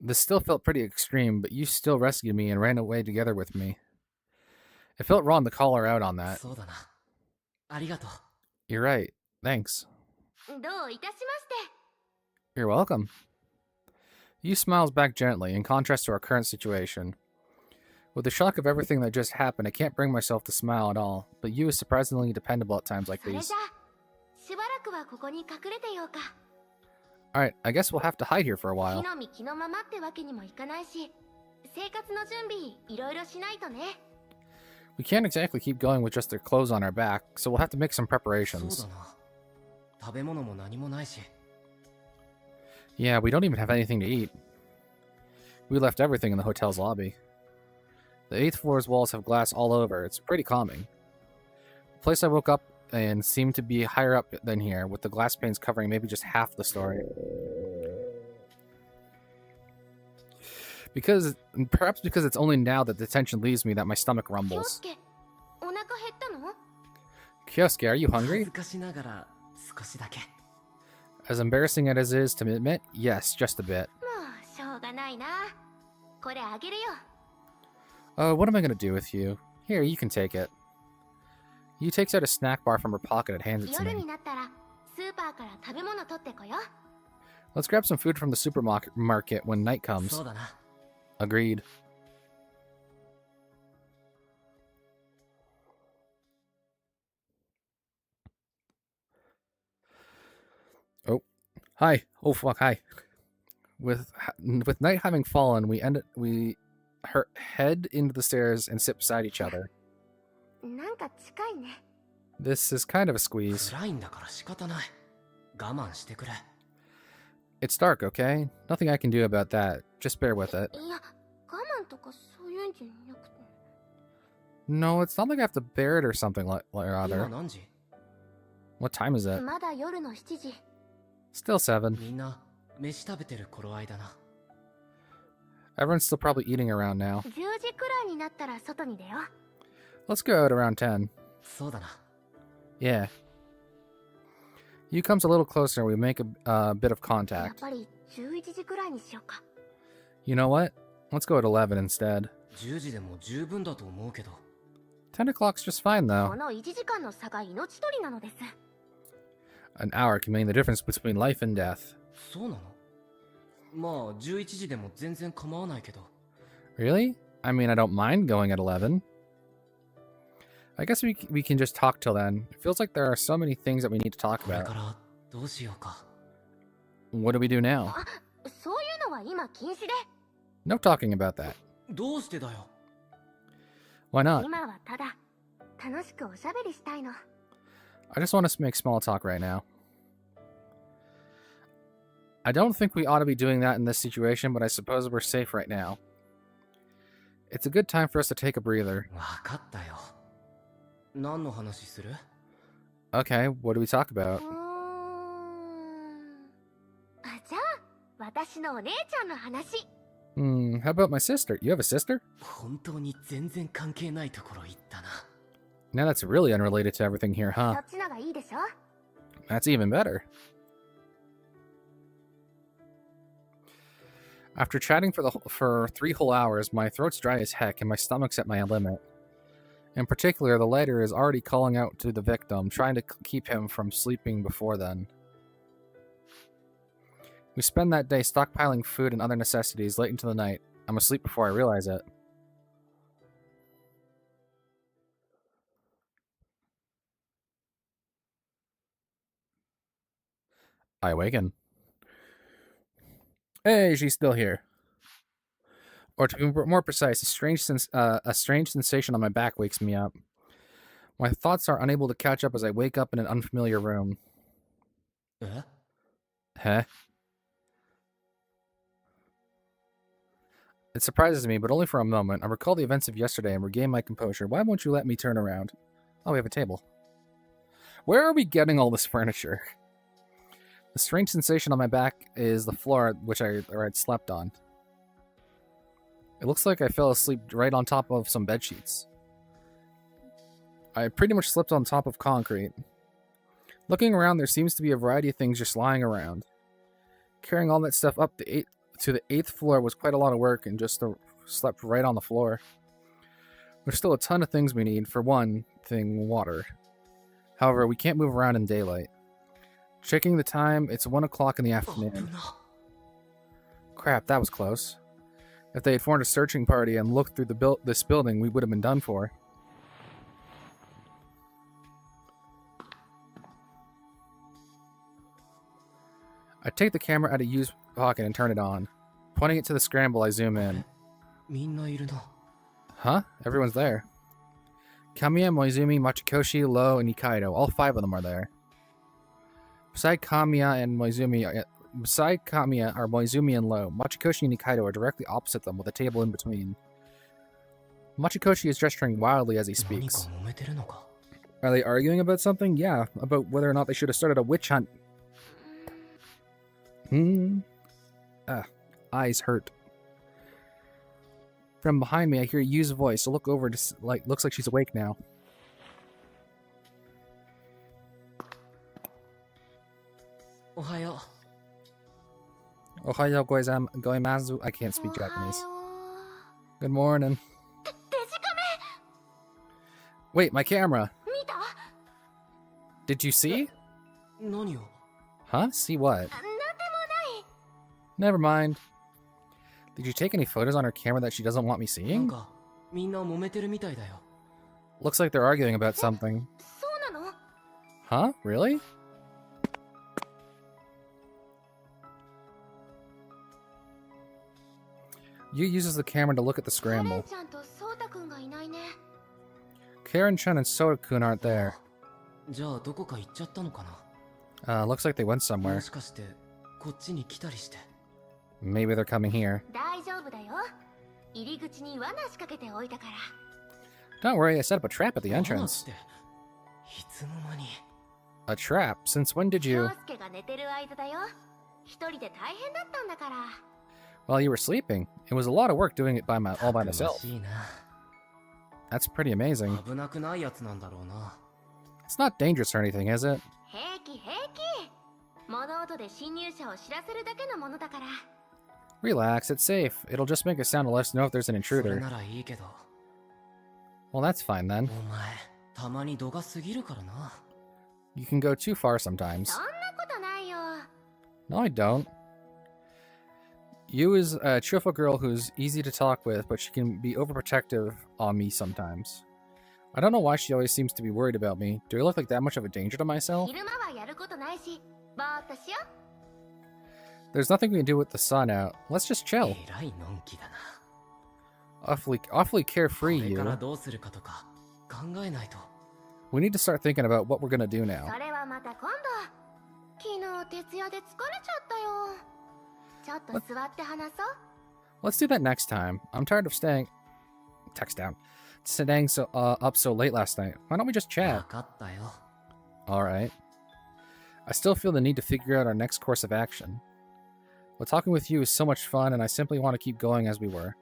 Speaker 2: This still felt pretty extreme, but you still rescued me and ran away together with me. It felt wrong to call her out on that.
Speaker 5: そうだな。ありがとう。
Speaker 2: You're right. Thanks.
Speaker 4: どういたしまして。
Speaker 2: You're welcome. You smiles back gently, in contrast to our current situation. With the shock of everything that just happened, I can't bring myself to smile at all, but you is surprisingly dependable at times like
Speaker 4: それ
Speaker 2: these.
Speaker 4: じゃあ、しばらくはここに隠れてようか。
Speaker 2: Alright, I guess we'll have to hide here for a
Speaker 4: 木
Speaker 2: while.
Speaker 4: の実木のままってわけにもいかないし、生活の準備いろいろしないとね。
Speaker 2: We can't exactly keep going with just their clothes on our back, so we'll have to make some
Speaker 5: そう
Speaker 2: preparations.
Speaker 5: だな。食べ物も何もないし。
Speaker 2: Yeah, we don't even have anything to eat. We left everything in the hotel's lobby. The 8th floor's walls have glass all over. It's pretty calming. The place I woke up in seemed to be higher up than here, with the glass panes covering maybe just half the story. Perhaps because it's only now that the tension leaves me that my stomach
Speaker 4: 京
Speaker 2: rumbles.
Speaker 4: 介、お腹減ったの？
Speaker 2: Kyosuke, are you
Speaker 5: 恥
Speaker 2: hungry?
Speaker 5: ずかしながら少しだけ。
Speaker 2: As embarrassing as it is to admit, yes, just a bit.
Speaker 4: もうしょうがないな。これあげるよ。
Speaker 2: What am I gonna do with you? Here, you can take it. You takes out a snack bar from her pocket and hands it to
Speaker 4: 夜
Speaker 2: me.
Speaker 4: になったらスーパーから食べ物取ってこよ。
Speaker 2: Let's grab some food from the supermarket when night comes.
Speaker 5: そうだな。
Speaker 2: Agreed. Oh, hi. Oh fuck, hi. With night having fallen, we head into the stairs and sit beside each other.
Speaker 4: なんか近いね。
Speaker 2: This is kind of a squeeze.
Speaker 5: 暗いんだから仕方ない。我慢してくれ。
Speaker 2: It's dark, okay? Nothing I can do about that. Just bear with it.
Speaker 4: いや、我慢とかそういうんじゃなくて。
Speaker 2: No, it's not like I have to bear it or something or
Speaker 5: 今
Speaker 2: other.
Speaker 5: 何時？
Speaker 2: What time is it?
Speaker 4: まだ夜の7時。
Speaker 2: Still 7.
Speaker 5: みんな飯食べてる頃合いだな。
Speaker 2: Everyone's still probably eating around now.
Speaker 4: 10時くらいになったら外に出よう。
Speaker 2: Let's go out around 10.
Speaker 5: そうだな。
Speaker 2: Yeah. You comes a little closer and we make a bit of
Speaker 4: やっ
Speaker 2: contact.
Speaker 4: ぱり11時くらいにしようか。
Speaker 2: You know what? Let's go at 11 instead.
Speaker 5: 10時でも十分だと思うけど。
Speaker 2: 10 o'clock's just fine
Speaker 4: こ
Speaker 2: though.
Speaker 4: の1時間の差が命取りなのです。
Speaker 2: An hour can mean the difference between life and death.
Speaker 5: そうなの？まあ11時でも全然構わないけど。
Speaker 2: Really? I mean, I don't mind going at 11. I guess we can just talk till then. It feels like there are so many things that we need to talk
Speaker 5: これ
Speaker 2: about.
Speaker 5: からどうしようか。
Speaker 2: What do we do now?
Speaker 4: あ、そういうのは今禁止で。
Speaker 2: No talking about that.
Speaker 5: どうしてだよ。
Speaker 2: Why not?
Speaker 4: 今はただ楽しくおしゃべりしたいの。
Speaker 2: I just want to make small talk right now. I don't think we ought to be doing that in this situation, but I suppose we're safe right now. It's a good time for us to take a breather.
Speaker 5: わかったよ。何の話する？
Speaker 2: Okay, what do we talk about?
Speaker 4: あ、じゃあ私のお姉ちゃんの話。
Speaker 2: How about my sister? You have a sister?
Speaker 5: 本当に全然関係ないところ行ったな。
Speaker 2: Now that's really unrelated to everything here,
Speaker 4: そ
Speaker 2: huh?
Speaker 4: っちのがいいでしょ。
Speaker 2: That's even better. After chatting for 3 whole hours, my throat's dry as heck and my stomach's at my limit. In particular, the lighter is already calling out to the victim, trying to keep him from sleeping before then. We spend that day stockpiling food and other necessities late into the night. I'm asleep before I realize it. I awaken. Hey, she's still here. Or to be more precise, a strange sensation on my back wakes me up. My thoughts are unable to catch up as I wake up in an unfamiliar room.
Speaker 5: え
Speaker 2: Huh? It surprises me, but only for a moment. I recall the events of yesterday and regain my composure. Why won't you let me turn around? Oh, we have a table. Where are we getting all this furniture? The strange sensation on my back is the floor which I had slept on. It looks like I fell asleep right on top of some bedsheets. I pretty much slept on top of concrete. Looking around, there seems to be a variety of things just lying around. Carrying all that stuff up to the 8th floor was quite a lot of work, and just slept right on the floor. There's still a ton of things we need. For one thing, water. However, we can't move around in daylight. Checking the time, it's 1 o'clock in the afternoon. Crap, that was close. If they had formed a searching party and looked through this building, we would have been done for. I take the camera out of Yu's pocket and turn it on. Pointing it to the scramble, I zoom in.
Speaker 5: みんないるな。
Speaker 2: Huh? Everyone's there. Kamiya, Moizumi, Machikoshi, Lowe, and Nikaido. All 5 of them are there. Beside Kamiya are Moizumi and Lowe. Machikoshi and Nikaido are directly opposite them with a table in between. Machikoshi is gesturing wildly as he
Speaker 5: 何か
Speaker 2: speaks.
Speaker 5: 揉めてるのか。
Speaker 2: Are they arguing about something? Yeah, about whether or not they should have started a witch hunt. Eyes hurt. From behind me, I hear Yu's voice. I look over to looks like she's awake now.
Speaker 5: Ohayo.
Speaker 2: Ohayo goimasu. I can't speak Japanese. Good morning. Wait, my camera. Did you see?
Speaker 5: 何を
Speaker 2: Huh? See what? Never mind. Did you take any photos on her camera that she doesn't want me
Speaker 5: なん
Speaker 2: seeing?
Speaker 5: かみんな揉めてるみたいだよ。
Speaker 2: Looks like they're arguing about something.
Speaker 4: そうなの？
Speaker 2: Huh? Really? Yu uses the camera to look at the
Speaker 4: カレン
Speaker 2: scramble.
Speaker 4: ちゃんとソータくんがいないね。
Speaker 2: Karen-chan and Soda-kun aren't there.
Speaker 5: じゃあどこか行っちゃったのかな。
Speaker 2: Looks like they went
Speaker 5: も
Speaker 2: somewhere.
Speaker 5: しかしてこっちに来たりして。
Speaker 2: Maybe they're coming here.
Speaker 4: 大丈夫だよ。入り口に罠仕掛けておいたから。
Speaker 2: Don't worry, I set up a trap at the
Speaker 5: 罠っ
Speaker 2: entrance.
Speaker 5: ていつの間に。
Speaker 2: A trap? Since when did you...
Speaker 4: 陽介が寝てる間だよ。一人で大変だったんだから。
Speaker 2: While you were sleeping. It was a lot of work doing it all by
Speaker 5: たくま
Speaker 2: myself.
Speaker 5: しいな。
Speaker 2: That's pretty amazing.
Speaker 5: 危なくないやつなんだろうな。
Speaker 2: It's not dangerous or anything, is it?
Speaker 4: 平気平気。物音で侵入者を知らせるだけのものだから。
Speaker 2: Relax, it's safe. It'll just make a sound to let us know if there's an
Speaker 5: それ
Speaker 2: intruder.
Speaker 5: ならいいけど。
Speaker 2: Well, that's fine then.
Speaker 5: お前たまに度が過ぎるからな。
Speaker 2: You can go too far sometimes.
Speaker 4: そんなことないよ。
Speaker 2: No, I don't. Yu is a cheerful girl who's easy to talk with, but she can be overprotective on me sometimes. I don't know why she always seems to be worried about me. Do I look like that much of a danger to myself?
Speaker 4: 昼間はやることないし、ぼーっとしよう。
Speaker 2: There's nothing we can do with the sun out. Let's just chill.
Speaker 5: えらいのんきだな。
Speaker 2: Awfully
Speaker 5: こ
Speaker 2: carefree,
Speaker 5: れから
Speaker 2: you.
Speaker 5: どうするかとか考えないと。
Speaker 2: We need to start thinking about what we're gonna do now.
Speaker 4: それはまた今度。昨日徹夜で疲れちゃったよ。ちょっと座って話そう。
Speaker 2: Let's do that next time. I'm tired of staying up so late last night. Why don't we just
Speaker 5: わ
Speaker 2: chat?
Speaker 5: かったよ。
Speaker 2: Alright. I still feel the need to figure out our next course of action. But talking with you is so much fun, and I simply want to keep going as we were.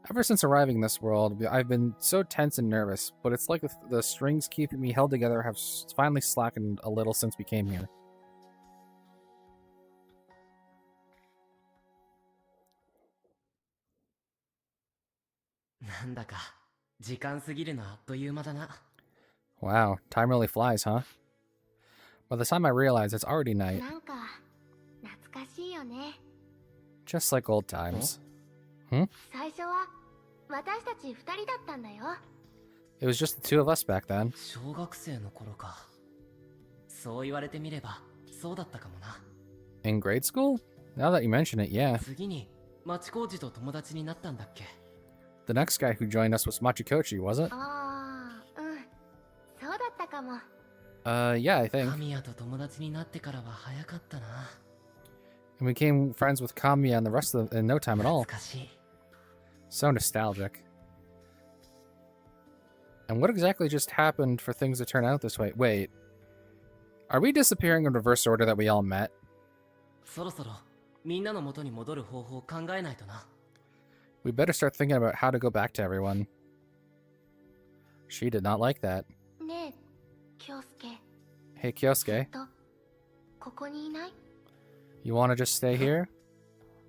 Speaker 2: Ever since arriving in this world, I've been so tense and nervous, but it's like the strings keeping me held together have finally slackened a little since we came here.
Speaker 5: なんだか時間過ぎるのあっという間だな。
Speaker 2: Wow, time really flies, huh? By the time I realize it's already night,
Speaker 4: なんか懐かしいよね。
Speaker 2: just like old times.
Speaker 4: 最初は私たち二人だったんだよ。
Speaker 2: It was just the two of us back then.
Speaker 5: 小学生の頃か。そう言われてみればそうだったかもな。
Speaker 2: In grade school? Now that you mention it, yeah.
Speaker 5: 次に町工事と友達になったんだっけ。
Speaker 2: The next guy who joined us was Machikoshi, was it?
Speaker 4: ああ、うん。
Speaker 2: Yeah, I think.
Speaker 5: 神谷と友達になってからは早かったな。
Speaker 2: And we became friends with Kamiya and the rest of them in no time at all.
Speaker 5: 懐かしい。
Speaker 2: So nostalgic. And what exactly just happened for things to turn out this way? Wait. Are we disappearing in reverse order that we all met?
Speaker 5: そろそろみんなの元に戻る方法を考えないとな。
Speaker 2: We better start thinking about how to go back to everyone. She did not like that.
Speaker 4: ねえ、京介。
Speaker 2: Hey, Kyosuke,
Speaker 4: と、ここにいない？
Speaker 2: you want to just stay here?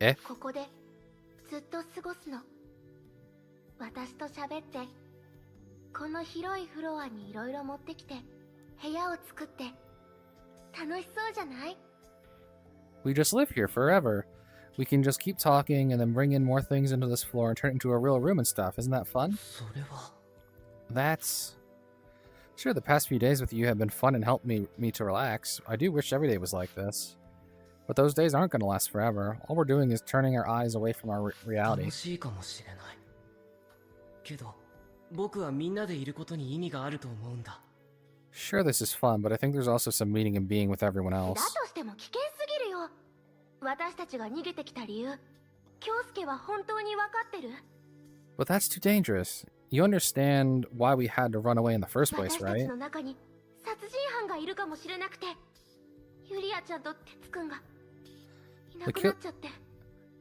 Speaker 2: Eh?
Speaker 4: ここでずっと過ごすの。私と喋って、この広いフロアにいろいろ持ってきて、部屋を作って、楽しそうじゃない？
Speaker 2: We just live here forever. We can just keep talking and then bring in more things into this floor and turn it into a real room and stuff. Isn't that fun?
Speaker 5: それは。
Speaker 2: That's... Sure, the past few days with you have been fun and helped me to relax. I do wish every day was like this. But those days aren't going to last forever. All we're doing is turning our eyes away from our reality.
Speaker 5: 楽しいかもしれない。けど、僕はみんなでいることに意味があると思うんだ。
Speaker 2: Sure, this is fun, but I think there's also some meaning in being with everyone
Speaker 4: だ
Speaker 2: else.
Speaker 4: としても危険すぎるよ。私たちが逃げてきた理由、京介は本当に分かってる？
Speaker 2: But that's too dangerous. You understand why we had to run away in the first place,
Speaker 4: 私た
Speaker 2: right?
Speaker 4: ちの中に殺人犯がいるかもしれなくて、ユリアちゃんと哲くんがいなくなっちゃって。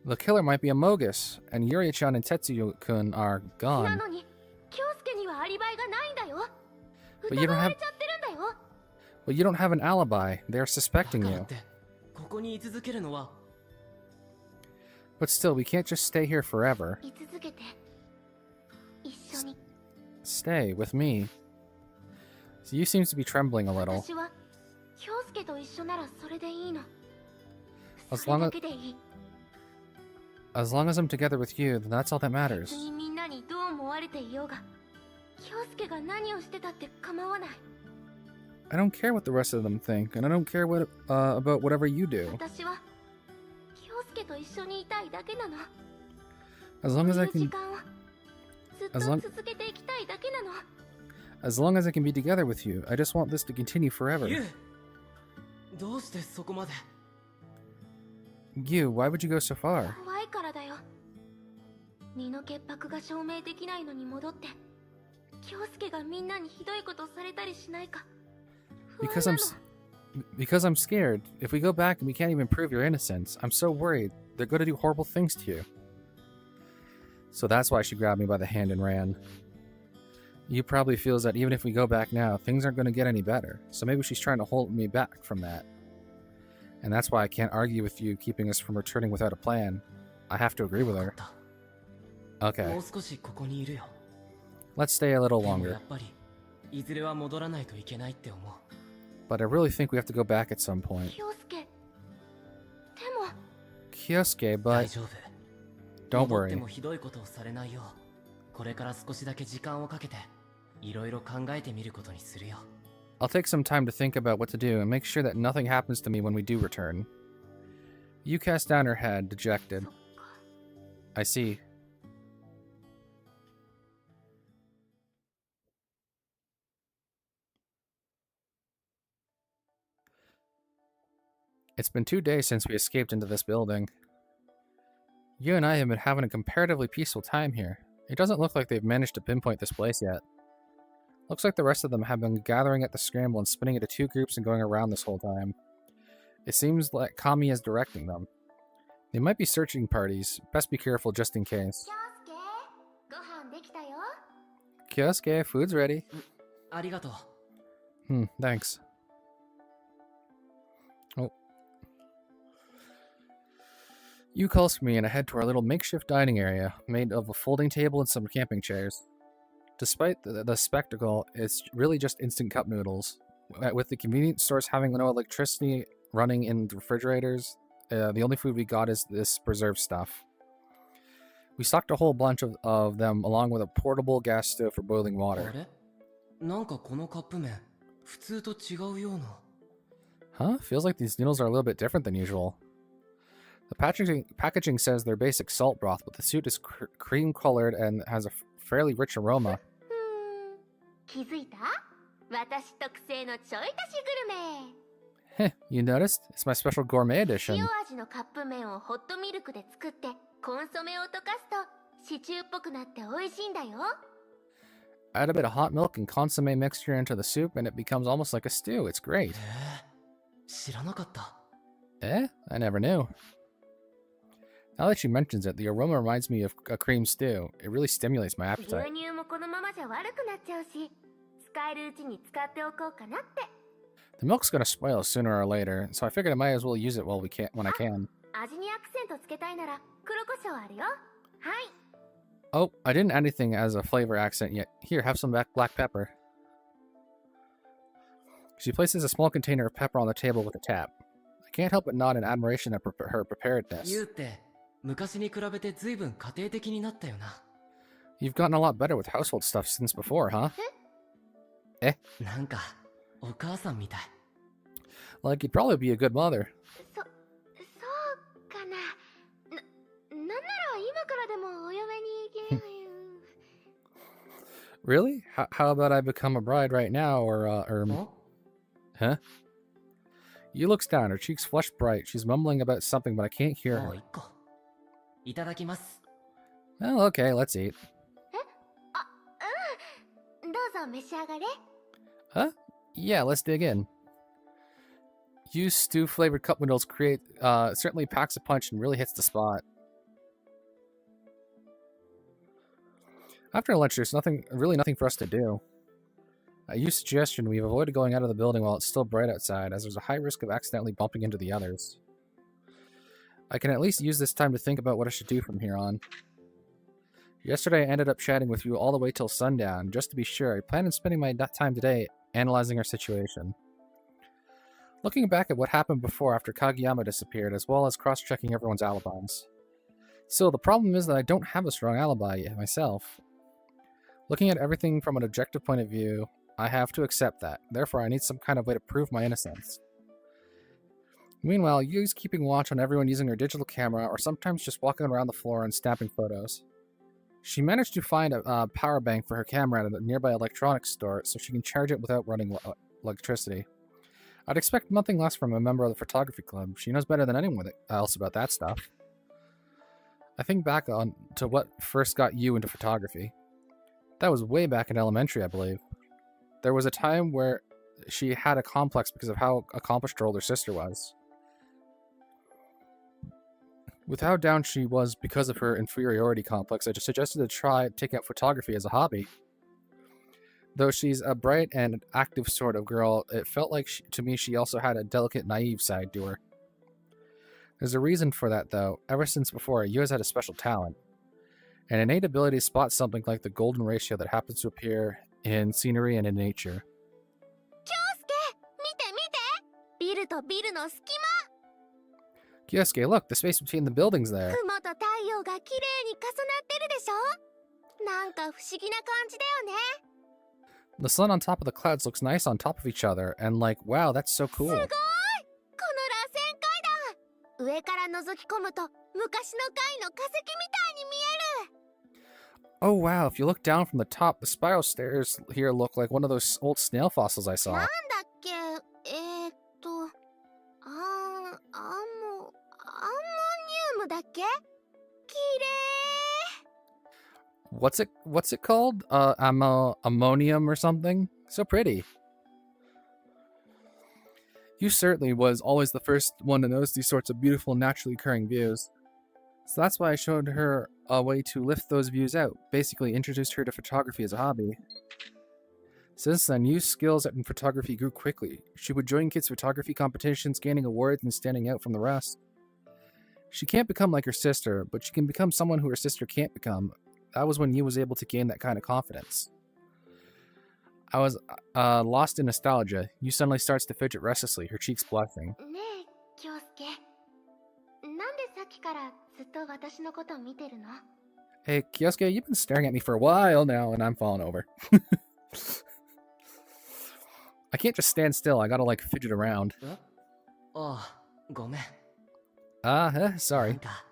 Speaker 2: The killer might be a Mogus, and Yuria-chan and Tetsuyo-kun are
Speaker 4: な
Speaker 2: gone.
Speaker 4: のに、京介にはアリバイがないんだよ。
Speaker 2: But you don't
Speaker 4: 疑わ
Speaker 2: have...
Speaker 4: れちゃってるんだよ。
Speaker 2: But you don't have an alibi. They're suspecting
Speaker 5: だから
Speaker 2: you.
Speaker 5: ってここに居続けるのは。
Speaker 2: But still, we can't just stay here forever.
Speaker 4: 居続けて、一緒に。
Speaker 2: Stay with me. So you seems to be trembling a little.
Speaker 4: 私は京介と一緒ならそれでいいの。
Speaker 2: As
Speaker 4: それ
Speaker 2: long
Speaker 4: だ
Speaker 2: as
Speaker 4: けでいい。
Speaker 2: as long as I'm together with you, then that's all that matters.
Speaker 4: 別にみんなにどう思われていようが、京介が何をしてたって構わない。
Speaker 2: I don't care what the rest of them think, and I don't care what about whatever you do.
Speaker 4: 私は京介と一緒にいたいだけなの。
Speaker 2: As long as I
Speaker 4: こういう
Speaker 2: can,
Speaker 4: 時間をずっと
Speaker 2: as long-
Speaker 4: 続けていきたいだけなの。
Speaker 2: as long as I can be together with you, I just want this to continue forever.
Speaker 5: ユウどうしてそこまで。
Speaker 2: You, why would you go so far?
Speaker 4: 怖いからだよ。身の潔白が証明できないのに戻って、京介がみんなにひどいことされたりしないか。不
Speaker 2: Because
Speaker 4: 安
Speaker 2: I'm
Speaker 4: な
Speaker 2: s-
Speaker 4: の。
Speaker 2: because I'm scared. If we go back and we can't even prove your innocence, I'm so worried. They're going to do horrible things to you. So that's why she grabbed me by the hand and ran. You probably feels that even if we go back now, things aren't going to get any better. So maybe she's trying to hold me back from that. And that's why I can't argue with you keeping us from returning without a plan. I have to agree with
Speaker 5: 分
Speaker 2: her.
Speaker 5: かった。
Speaker 2: Okay,
Speaker 5: もう少しここにいるよ。
Speaker 2: let's stay a little
Speaker 5: でも
Speaker 2: longer.
Speaker 5: やっぱりいずれは戻らないといけないって思う。
Speaker 2: But I really think we have to go back at some point.
Speaker 4: 京介。でも、
Speaker 2: Kyosuke,
Speaker 5: 大
Speaker 2: but
Speaker 5: 丈夫。
Speaker 2: don't
Speaker 5: 戻って
Speaker 2: worry.
Speaker 5: もひどいことをされないよう、これから少しだけ時間をかけて、いろいろ考えてみることにするよ。
Speaker 2: I'll take some time to think about what to do and make sure that nothing happens to me when we do return. You cast down her head, dejected.
Speaker 4: そっか。
Speaker 2: I see. It's been 2 days since we escaped into this building. You and I have been having a comparatively peaceful time here. It doesn't look like they've managed to pinpoint this place yet. Looks like the rest of them have been gathering at the scramble and splitting into 2 groups and going around this whole time. It seems like Kami is directing them. They might be searching parties. Best be careful just in case.
Speaker 4: 京介、ご飯できたよ。
Speaker 2: Kyosuke, food's ready.
Speaker 5: ありがとう。
Speaker 2: Thanks. Oh. You calls for me and I head to our little makeshift dining area, made of a folding table and some camping chairs. Despite the spectacle, it's really just instant cup noodles. With the convenience stores having no electricity running in the refrigerators, the only food we got is this preserved stuff. We stocked a whole bunch of them along with a portable gas stove for boiling
Speaker 5: あ
Speaker 2: water.
Speaker 5: れなんかこのカップ麺、普通と違うような。
Speaker 2: Huh? Feels like these noodles are a little bit different than usual. The packaging says they're basic salt broth, but the soup is cream colored and has a fairly rich aroma.
Speaker 4: 気づいた？私特製のちょい足しグルメ。
Speaker 2: Heh, you noticed? It's my special gourmet edition.
Speaker 4: 塩味のカップ麺をホットミルクで作ってコンソメを溶かすとシチューっぽくなって美味しいんだよ。
Speaker 2: Add a bit of hot milk and consomme mixture into the soup and it becomes almost like a stew. It's great.
Speaker 5: 知らなかった。
Speaker 2: Eh? I never knew. Now that she mentions it, the aroma reminds me of a cream stew. It really stimulates my
Speaker 4: 牛
Speaker 2: appetite.
Speaker 4: 乳もこのままじゃ悪くなっちゃうし、使えるうちに使っておこうかなって。
Speaker 2: The milk's gonna spoil sooner or later, so I figured I might as well use it while when I can.
Speaker 4: 味にアクセントつけたいなら黒胡椒あるよ。はい。
Speaker 2: Oh, I didn't add anything as a flavor accent yet. Here, have some black pepper. She places a small container of pepper on the table with a tap. I can't help but nod in admiration at her preparedness.
Speaker 5: ユウって昔に比べて随分家庭的になったよな。
Speaker 2: You've gotten a lot better with household stuff since before, huh? Eh?
Speaker 5: なんかお母さんみたい。
Speaker 2: Like, you'd probably be a good mother.
Speaker 4: そうかな。なんなら今からでもお嫁に行ける。
Speaker 2: Really? How about I become a bride right now,
Speaker 5: Oh?
Speaker 2: Huh? You looks down, her cheeks flush bright. She's mumbling about something, but I can't hear
Speaker 5: もう
Speaker 2: her.
Speaker 5: 一個。いただきます。
Speaker 2: Well, okay, let's eat.
Speaker 4: どうぞ召し上がれ。
Speaker 2: Huh? Yeah, let's dig in. Used stew-flavored cup noodles certainly packs a punch and really hits the spot. After lunch, there's really nothing for us to do. At your suggestion, we've avoided going out of the building while it's still bright outside, as there's a high risk of accidentally bumping into the others. I can at least use this time to think about what I should do from here on. Yesterday, I ended up chatting with you all the way till sundown. Just to be sure, I plan on spending my time today analyzing our situation. Looking back at what happened before after Kageyama disappeared, as well as cross-checking everyone's alibis. Still, the problem is that I don't have a strong alibi myself. Looking at everything from an objective point of view, I have to accept that. Therefore, I need some kind of way to prove my innocence. Meanwhile, Yu's keeping watch on everyone using her digital camera or sometimes just walking around the floor and snapping photos. She managed to find a power bank for her camera at a nearby electronics store so she can charge it without running electricity. I'd expect nothing less from a member of the photography club. She knows better than anyone else about that stuff. I think back to what first got you into photography. That was way back in elementary, I believe. There was a time where she had a complex because of how accomplished her older sister was. With how down she was because of her inferiority complex, I just suggested to try taking up photography as a hobby. Though she's a bright and active sort of girl, it felt like to me she also had a delicate, naive side to her. There's a reason for that, though. Ever since before, Yu has had a special talent. An innate ability to spot something like the golden ratio that happens to appear in scenery and in nature.
Speaker 4: 京介、見て見て。ビルとビルの隙間。
Speaker 2: Kyosuke, look, the space between the buildings there.
Speaker 4: 雲と太陽が綺麗に重なってるでしょ。なんか不思議な感じだよね。
Speaker 2: The sun on top of the clouds looks nice on top of each other, and like, wow, that's so cool.
Speaker 4: すごい。この螺旋階段。上から覗き込むと昔の階の化石みたいに見える。
Speaker 2: Oh wow, if you look down from the top, the spiral stairs here look like one of those old snail fossils I
Speaker 4: なん
Speaker 2: saw.
Speaker 4: だっけ。アンモニウムだっけ。綺麗。
Speaker 2: What's it called? Ammonium or something? So pretty. You certainly was always the first one to notice these sorts of beautiful, naturally occurring views. So that's why I showed her a way to lift those views out, basically introduced her to photography as a hobby. Since then, Yu's skills in photography grew quickly. She would join kids' photography competitions, gaining awards and standing out from the rest. She can't become like her sister, but she can become someone who her sister can't become. That was when Yu was able to gain that kind of confidence. I was lost in nostalgia. Yu suddenly starts to fidget restlessly, her cheeks blushing.
Speaker 4: ねえ、京介。なんでさっきからずっと私のことを見てるの？
Speaker 2: Hey, Kyosuke, you've been staring at me for a while now, and I'm falling over. I can't just stand still. I gotta, like, fidget around.
Speaker 5: ああ、ごめん。
Speaker 2: Ah,
Speaker 5: な
Speaker 2: sorry.
Speaker 5: んか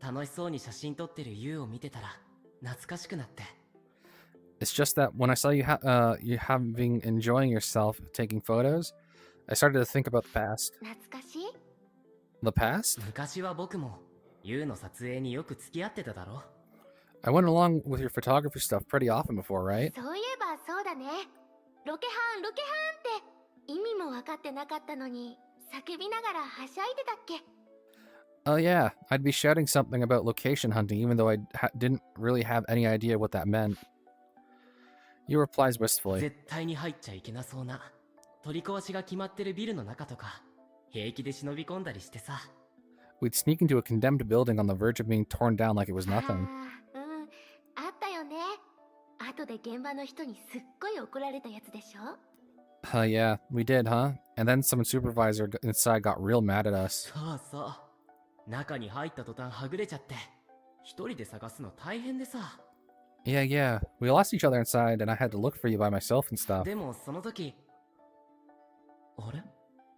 Speaker 5: 楽しそうに写真撮ってるユウを見てたら懐かしくなって。
Speaker 2: It's just that when I saw you you having enjoying yourself taking photos, I started to think about the past.
Speaker 4: 懐かしい？
Speaker 2: The past?
Speaker 5: 昔は僕もユウの撮影によく付き合ってただろ。
Speaker 2: I went along with your photography stuff pretty often before, right?
Speaker 4: そういえばそうだね。ロケハンロケハンって意味も分かってなかったのに叫びながらはしゃいでたっけ？
Speaker 2: Oh yeah, I'd be shouting something about location hunting even though I didn't really have any idea what that meant. You replies wistfully.
Speaker 5: 絶対に入っちゃいけなそうな取り壊しが決まってるビルの中とか平気で忍び込んだりしてさ。
Speaker 2: We'd sneak into a condemned building on the verge of being torn down like it was
Speaker 4: あ
Speaker 2: nothing.
Speaker 4: あったよね。後で現場の人にすっごい怒られたやつでしょ？
Speaker 2: Yeah, we did, huh? And then some supervisor inside got real mad at us.
Speaker 5: そうそう。中に入った途端はぐれちゃって一人で探すの大変でさ。
Speaker 2: Yeah, we lost each other inside and I had to look for you by myself and stuff.
Speaker 5: でもその時あれ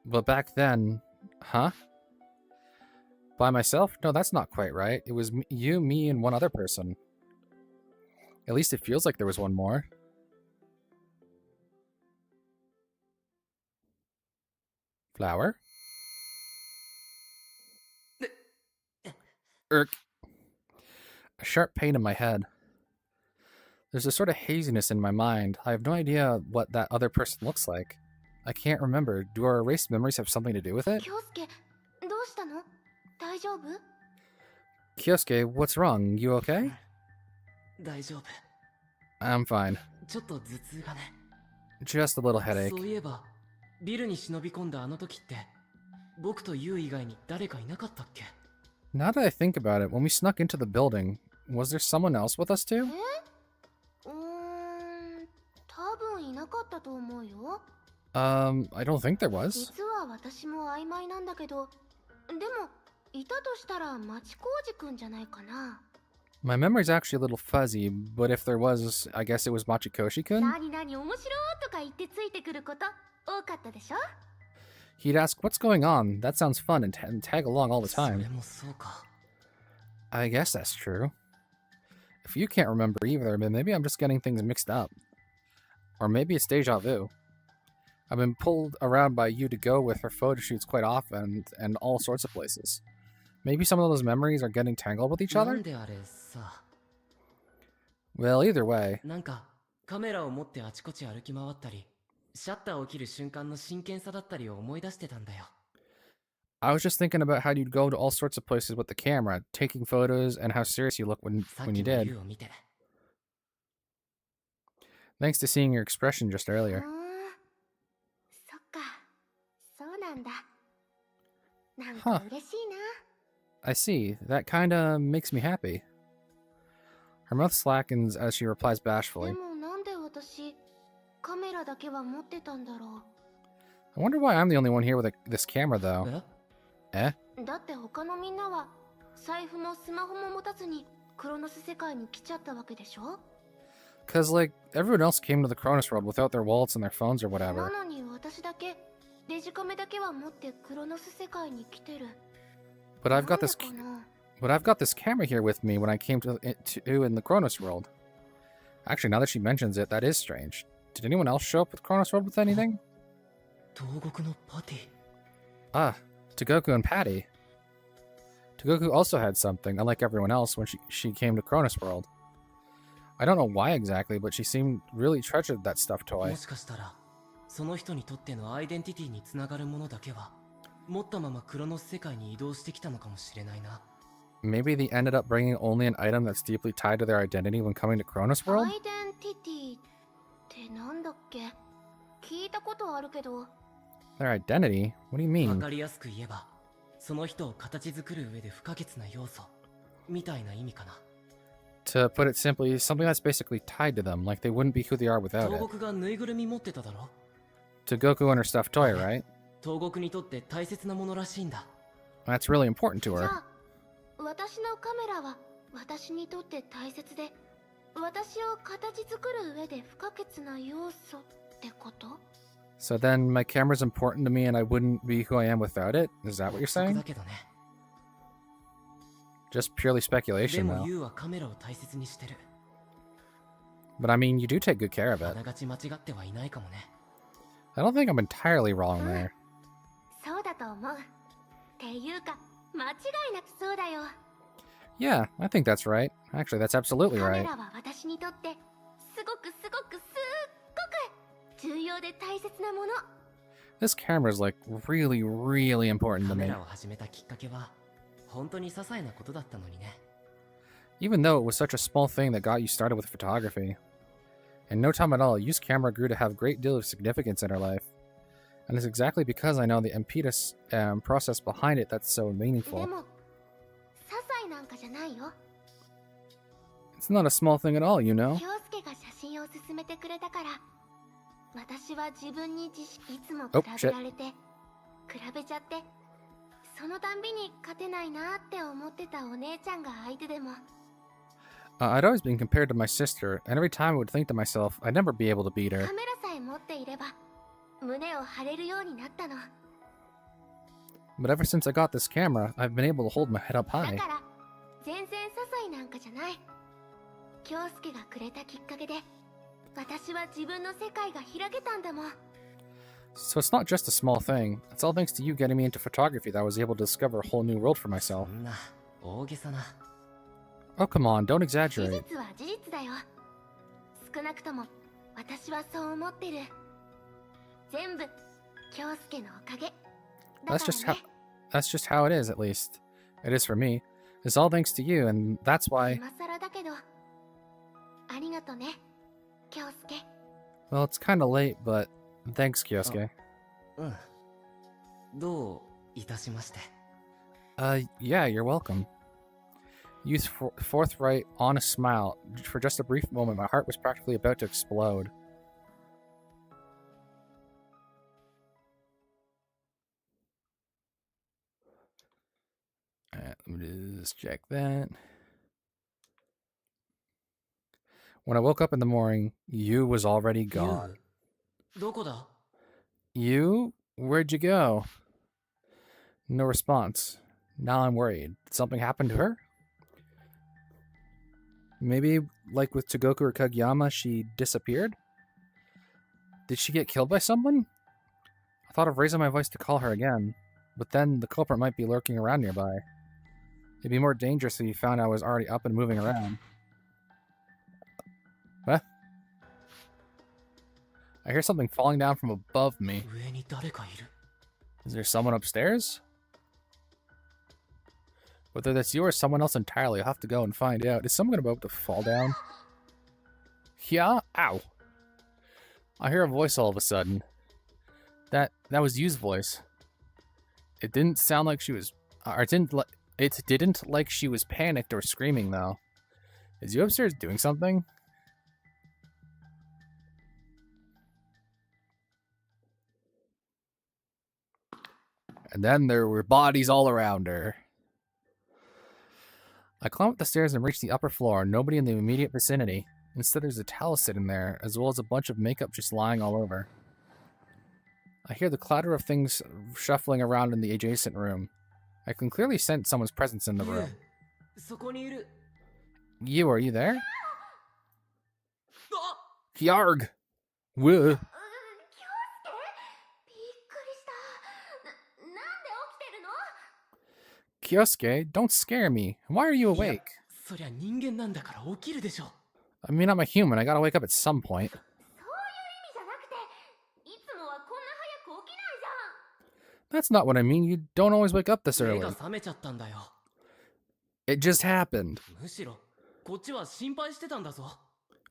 Speaker 2: But back then, huh? By myself? No, that's not quite right. It was you, me, and one other person. At least it feels like there was one more. Flower? Irk. A sharp pain in my head. There's a sort of haziness in my mind. I have no idea what that other person looks like. I can't remember. Do our erased memories have something to do with it?
Speaker 4: 京介、どうしたの？大丈夫？
Speaker 2: Kyosuke, what's wrong? You okay?
Speaker 5: 大丈夫。
Speaker 2: I'm fine.
Speaker 5: ちょっと頭痛がね。
Speaker 2: Just a little headache.
Speaker 5: そういえばビルに忍び込んだあの時って僕とユウ以外に誰かいなかったっけ？
Speaker 2: Now that I think about it, when we snuck into the building, was there someone else with us too?
Speaker 4: 多分いなかったと思うよ。
Speaker 2: I don't think there was.
Speaker 4: 実は私も曖昧なんだけど、でもいたとしたら町浩二くんじゃないかな。
Speaker 2: My memory's actually a little fuzzy, but if there was, I guess it was Machikoshi-kun?
Speaker 4: 何々面白いとか言ってついてくること多かったでしょ？
Speaker 2: He'd ask, what's going on? That sounds fun, and tag along all the
Speaker 5: それ
Speaker 2: time.
Speaker 5: もそうか。
Speaker 2: I guess that's true. If you can't remember either, then maybe I'm just getting things mixed up. Or maybe it's deja vu. I've been pulled around by you to go with her photo shoots quite often, and all sorts of places. Maybe some of those memories are getting tangled with each
Speaker 5: な
Speaker 2: other?
Speaker 5: んであれさ。
Speaker 2: Well, either way,
Speaker 5: なんかカメラを持ってあちこち歩き回ったりシャッターを切る瞬間の真剣さだったりを思い出してたんだよ。
Speaker 2: I was just thinking about how you'd go to all sorts of places with the camera, taking photos, and how serious you looked
Speaker 5: さっ
Speaker 2: when
Speaker 5: き
Speaker 2: you
Speaker 5: の
Speaker 2: did.
Speaker 5: ユウを見て。
Speaker 2: Thanks to seeing your expression just earlier.
Speaker 4: そっか、そうなんだ。なん
Speaker 2: は
Speaker 4: か嬉しいな。
Speaker 2: I see. That kinda makes me happy. Her mouth slackens as she replies
Speaker 4: で
Speaker 2: bashfully.
Speaker 4: もなんで私カメラだけは持ってたんだろ
Speaker 2: I wonder why I'm the only one here with this camera, though.
Speaker 5: え
Speaker 2: Eh?
Speaker 4: う。だって他のみんなは財布もスマホも持たずにクロノス世界に来ちゃったわけでしょ？
Speaker 2: Cause, like, everyone else came to the Chronos world without their wallets and their phones or
Speaker 4: な
Speaker 2: whatever.
Speaker 4: のに私だけデジカメだけは持ってクロノス世界に来てる。
Speaker 2: But I've got
Speaker 4: なんで
Speaker 2: this
Speaker 4: かな？
Speaker 2: but I've got this camera here with me when I came to in the Chronos world. Actually, now that she mentions it, that is strange. Did anyone else show up with Chronos world with anything?
Speaker 5: 東国のパティ。
Speaker 2: Ah, Togoku and Patty. Togoku also had something, unlike everyone else, when she came to Chronos world. I don't know why exactly, but she seemed really treasured that stuffed toy.
Speaker 5: もしかしたらその人にとってのアイデンティティにつながるものだけは持ったままクロノス世界に移動してきたのかもしれないな。
Speaker 2: Maybe they ended up bringing only an item that's deeply tied to their identity when coming to Chronos
Speaker 4: ア
Speaker 2: world?
Speaker 4: イデンティティってなんだっけ？聞いたことあるけど。
Speaker 2: Their identity? What do you
Speaker 5: わ
Speaker 2: mean?
Speaker 5: かりやすく言えばその人を形作る上で不可欠な要素みたいな意味かな。
Speaker 2: To put it simply, something that's basically tied to them, like they wouldn't be who they are without
Speaker 5: 東
Speaker 2: it.
Speaker 5: 国がぬいぐるみ持ってただろ。
Speaker 2: Togoku and her stuffed toy, right?
Speaker 5: 東国にとって大切なものらしいんだ。
Speaker 2: That's really important
Speaker 4: じ
Speaker 2: to
Speaker 4: ゃ
Speaker 2: her.
Speaker 4: あ私のカメラは私にとって大切で私を形作る上で不可欠な要素ってこと？
Speaker 2: So then my camera's important to me and I wouldn't be who I am without it? Is that what you're
Speaker 5: 憶測
Speaker 2: saying?
Speaker 5: だけどね。
Speaker 2: Just purely
Speaker 5: で
Speaker 2: speculation,
Speaker 5: も
Speaker 2: though.
Speaker 5: ユウはカメラを大切にしてる。
Speaker 2: But I mean, you do take good care of
Speaker 5: あ
Speaker 2: it.
Speaker 5: ながち間違ってはいないかもね。
Speaker 2: I don't think I'm entirely wrong there.
Speaker 4: そうだと思う。っていうか、間違いなくそうだよ。
Speaker 2: Yeah, I think that's right. Actually, that's absolutely
Speaker 4: カメ
Speaker 2: right.
Speaker 4: ラは私にとってすごくすごくすっごく重要で大切なもの。
Speaker 2: This camera is like really, really important
Speaker 5: カ
Speaker 2: to
Speaker 5: メ
Speaker 2: me.
Speaker 5: ラを始めたきっかけは本当に些細なことだったのにね。
Speaker 2: Even though it was such a small thing that got you started with photography. In no time at all, Yu's camera grew to have a great deal of significance in her life. And it's exactly because I know the impetus process behind it that's so
Speaker 4: で
Speaker 2: meaningful.
Speaker 4: も、些細なんかじゃないよ。
Speaker 2: It's not a small thing at all, you know?
Speaker 4: 京介が写真を勧めてくれたから、私は自分にいつも
Speaker 2: Oh,
Speaker 4: 比べられて、比べちゃって、そのたんびに勝てないなって思ってたお姉ちゃんが相手でも、
Speaker 2: I'd always been compared to my sister, and every time I would think to myself, I'd never be able to beat her.
Speaker 4: カメラさえ持っていれば、胸を張れるようになったの。
Speaker 2: But ever since I got this camera, I've been able to hold my head up
Speaker 4: だ
Speaker 2: high.
Speaker 4: から全然些細なんかじゃない。京介がくれたきっかけで私は自分の世界が開けたんだもん。
Speaker 2: So it's not just a small thing. It's all thanks to you getting me into photography that I was able to discover a whole new world for
Speaker 5: そ
Speaker 2: myself.
Speaker 5: んな大げさな。
Speaker 2: Oh, come on, don't
Speaker 4: 事
Speaker 2: exaggerate.
Speaker 4: 実は事実だよ。少なくとも私はそう思ってる。全部京介のおかげだ
Speaker 2: That's just
Speaker 4: から
Speaker 2: how
Speaker 4: ね。
Speaker 2: that's just how it is, at least. It is for me. It's all thanks to you, and that's why.
Speaker 4: 今更だけどありがとね、京介。
Speaker 2: Well, it's kind of late, but thanks, Kyosuke.
Speaker 5: うん。どういたしまして。
Speaker 2: Yeah, you're welcome. You's forthright, honest smile. For just a brief moment, my heart was practically about to explode. Alright, let me just check that. When I woke up in the morning, you was already gone.
Speaker 5: どこだ？
Speaker 2: You? Where'd you go? No response. Now I'm worried. Did something happen to her? Maybe, like with Togoku or Kageyama, she disappeared? Did she get killed by someone? I thought of raising my voice to call her again, but then the culprit might be lurking around nearby. It'd be more dangerous if you found I was already up and moving around. What? I hear something falling down from above me.
Speaker 5: 上に誰かいる。
Speaker 2: Is there someone upstairs? Whether that's you or someone else entirely, I'll have to go and find out. Is someone about to fall down? Yeah? Ow. I hear a voice all of a sudden. That was Yu's voice. It didn't sound like she was... it didn't like she was panicked or screaming, though. Is Yu upstairs doing something? And then there were bodies all around her. I climbed up the stairs and reached the upper floor. Nobody in the immediate vicinity. Instead, there's a towel sitting there, as well as a bunch of makeup just lying all over. I hear the clatter of things shuffling around in the adjacent room. I can clearly sense someone's presence in the room.
Speaker 5: そこにいる。
Speaker 2: You, are you there?
Speaker 5: あ！
Speaker 2: Yarg! Whoa.
Speaker 4: 京介びっくりした。なんで起きてるの？
Speaker 2: Kyosuke, don't scare me. Why are you
Speaker 5: いや
Speaker 2: awake?
Speaker 5: そりゃ人間なんだから起きるでしょ。
Speaker 2: I mean, I'm a human. I gotta wake up at some point.
Speaker 4: そういう意味じゃなくて、いつもはこんな早く起きないじゃん。
Speaker 2: That's not what I mean. You don't always wake up this
Speaker 5: 目
Speaker 2: early.
Speaker 5: が覚めちゃったんだよ。
Speaker 2: It just happened.
Speaker 5: むしろこっちは心配してたんだぞ。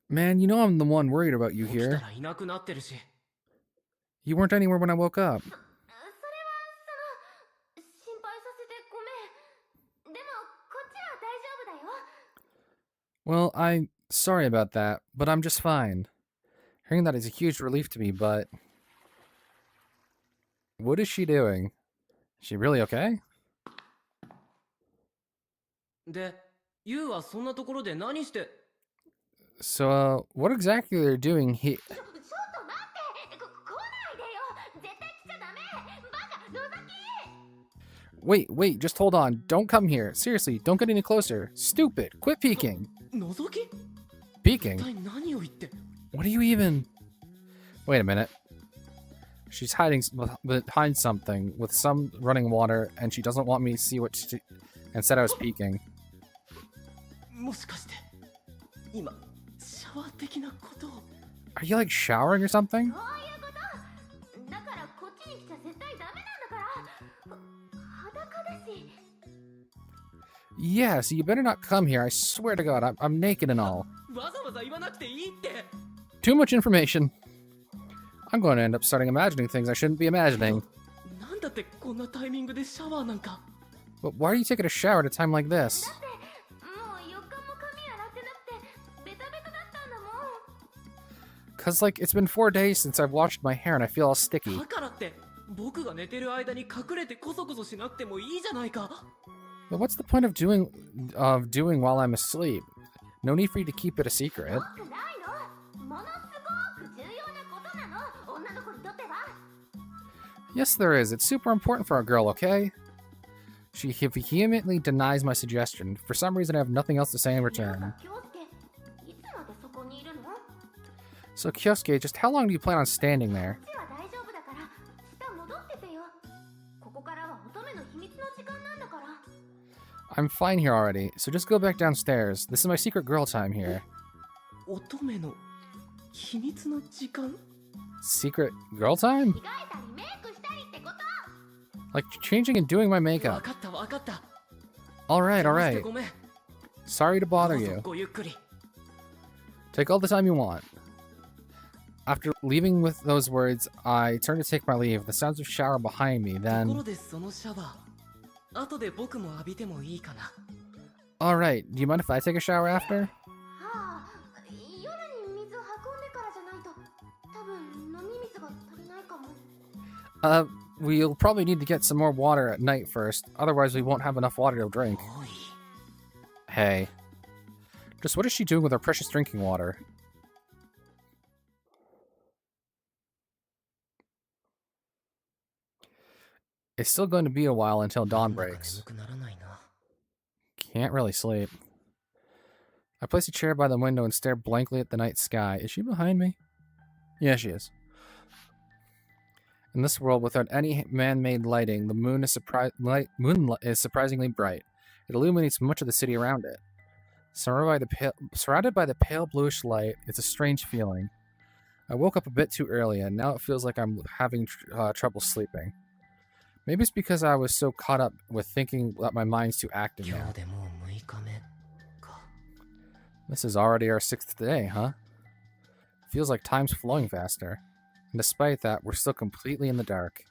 Speaker 2: Man, you know I'm the one worried about you
Speaker 5: 起きた
Speaker 2: here.
Speaker 5: らいなくなってるし。
Speaker 2: You weren't anywhere when I woke up.
Speaker 4: それは心配させてごめん。でもこっちは大丈夫だよ。
Speaker 2: Well, I'm sorry about that, but I'm just fine. Hearing that is a huge relief to me, but... What is she doing? Is she really okay?
Speaker 5: で、ユウはそんなところで何して？
Speaker 2: So, what exactly are you doing here?
Speaker 4: ちょっと待って。来ないでよ。絶対来ちゃダメ。バカ、覗き。
Speaker 2: Wait, just hold on. Don't come here. Seriously, don't get any closer. Stupid. Quit peeking.
Speaker 5: 覗き？
Speaker 2: Peeking?
Speaker 5: 一体何を言って。
Speaker 2: What are you even... Wait a minute. She's hiding behind something with some running water, and she doesn't want me to see what she... and said I was peeking.
Speaker 5: もしかして今シャワー的なことを。
Speaker 2: Are you like showering or something?
Speaker 4: そういうことだからこっちに来ちゃ絶対ダメなんだから裸だし
Speaker 2: Yeah, so you better not come here. I swear to God, I'm naked and all.
Speaker 5: わざわざ言わなくていいって。
Speaker 2: Too much information. I'm going to end up starting imagining things I shouldn't be imagining.
Speaker 5: なんだってこんなタイミングでシャワーなんか。
Speaker 2: But why are you taking a shower at a time like this?
Speaker 4: もう4日も髪洗ってなくてベタベタだったんだもん
Speaker 2: Cause like, it's been 4 days since I've washed my hair and I feel all sticky.
Speaker 5: だからって僕が寝てる間に隠れてコソコソしなくてもいいじゃないか。
Speaker 2: But what's the point of doing while I'm asleep? No need for you to keep it a secret.
Speaker 4: よくないのものすごく重要なことなの女の子にとっては
Speaker 2: Yes, there is. It's super important for a girl, okay? She vehemently denies my suggestion. For some reason, I have nothing else to say in return.
Speaker 4: 京介いつまでそこにいるの
Speaker 2: So, Kyosuke, just how long do you plan on standing there?
Speaker 4: こっちは大丈夫だから下戻っててよここからは乙女の秘密の時間なんだから
Speaker 2: I'm fine here already, so just go back downstairs. This is my secret girl time here.
Speaker 5: 乙女の秘密の時間。
Speaker 2: Secret girl time?
Speaker 4: 着替えたりメイクしたりってこと
Speaker 2: Like changing and doing my
Speaker 5: わ
Speaker 2: makeup.
Speaker 5: かったわかった。
Speaker 2: Alright,
Speaker 5: 邪魔して
Speaker 2: alright.
Speaker 5: ごめん。
Speaker 2: Sorry to bother
Speaker 5: どうぞ
Speaker 2: you.
Speaker 5: ごゆっくり。
Speaker 2: Take all the time you want. After leaving with those words, I turn to take my leave. The sounds of shower behind me,
Speaker 5: ところ
Speaker 2: then...
Speaker 5: でそのシャワー。後で僕も浴びてもいいかな。
Speaker 2: Alright, do you mind if I take a shower after?
Speaker 4: はあ夜に水を運んでからじゃないと多分飲み水が足りないかも
Speaker 2: We'll probably need to get some more water at night first. Otherwise, we won't have enough water to drink.
Speaker 5: おい。
Speaker 2: Hey. Just what is she doing with our precious drinking water? It's still going to be a while until dawn
Speaker 5: なんか
Speaker 2: breaks.
Speaker 5: 眠くならないな。
Speaker 2: Can't really sleep. I place a chair by the window and stare blankly at the night sky. Is she behind me? Yeah, she is. In this world, without any man-made lighting, the moon is surprisingly bright. It illuminates much of the city around it. Surrounded by the pale bluish light, it's a strange feeling. I woke up a bit too early, and now it feels like I'm having trouble sleeping. Maybe it's because I was so caught up with thinking that my mind's too active
Speaker 5: 今
Speaker 2: now.
Speaker 5: 日でもう6日目か。
Speaker 2: This is already our 6th day, huh? Feels like time's flowing faster. And despite that, we're still completely in the dark.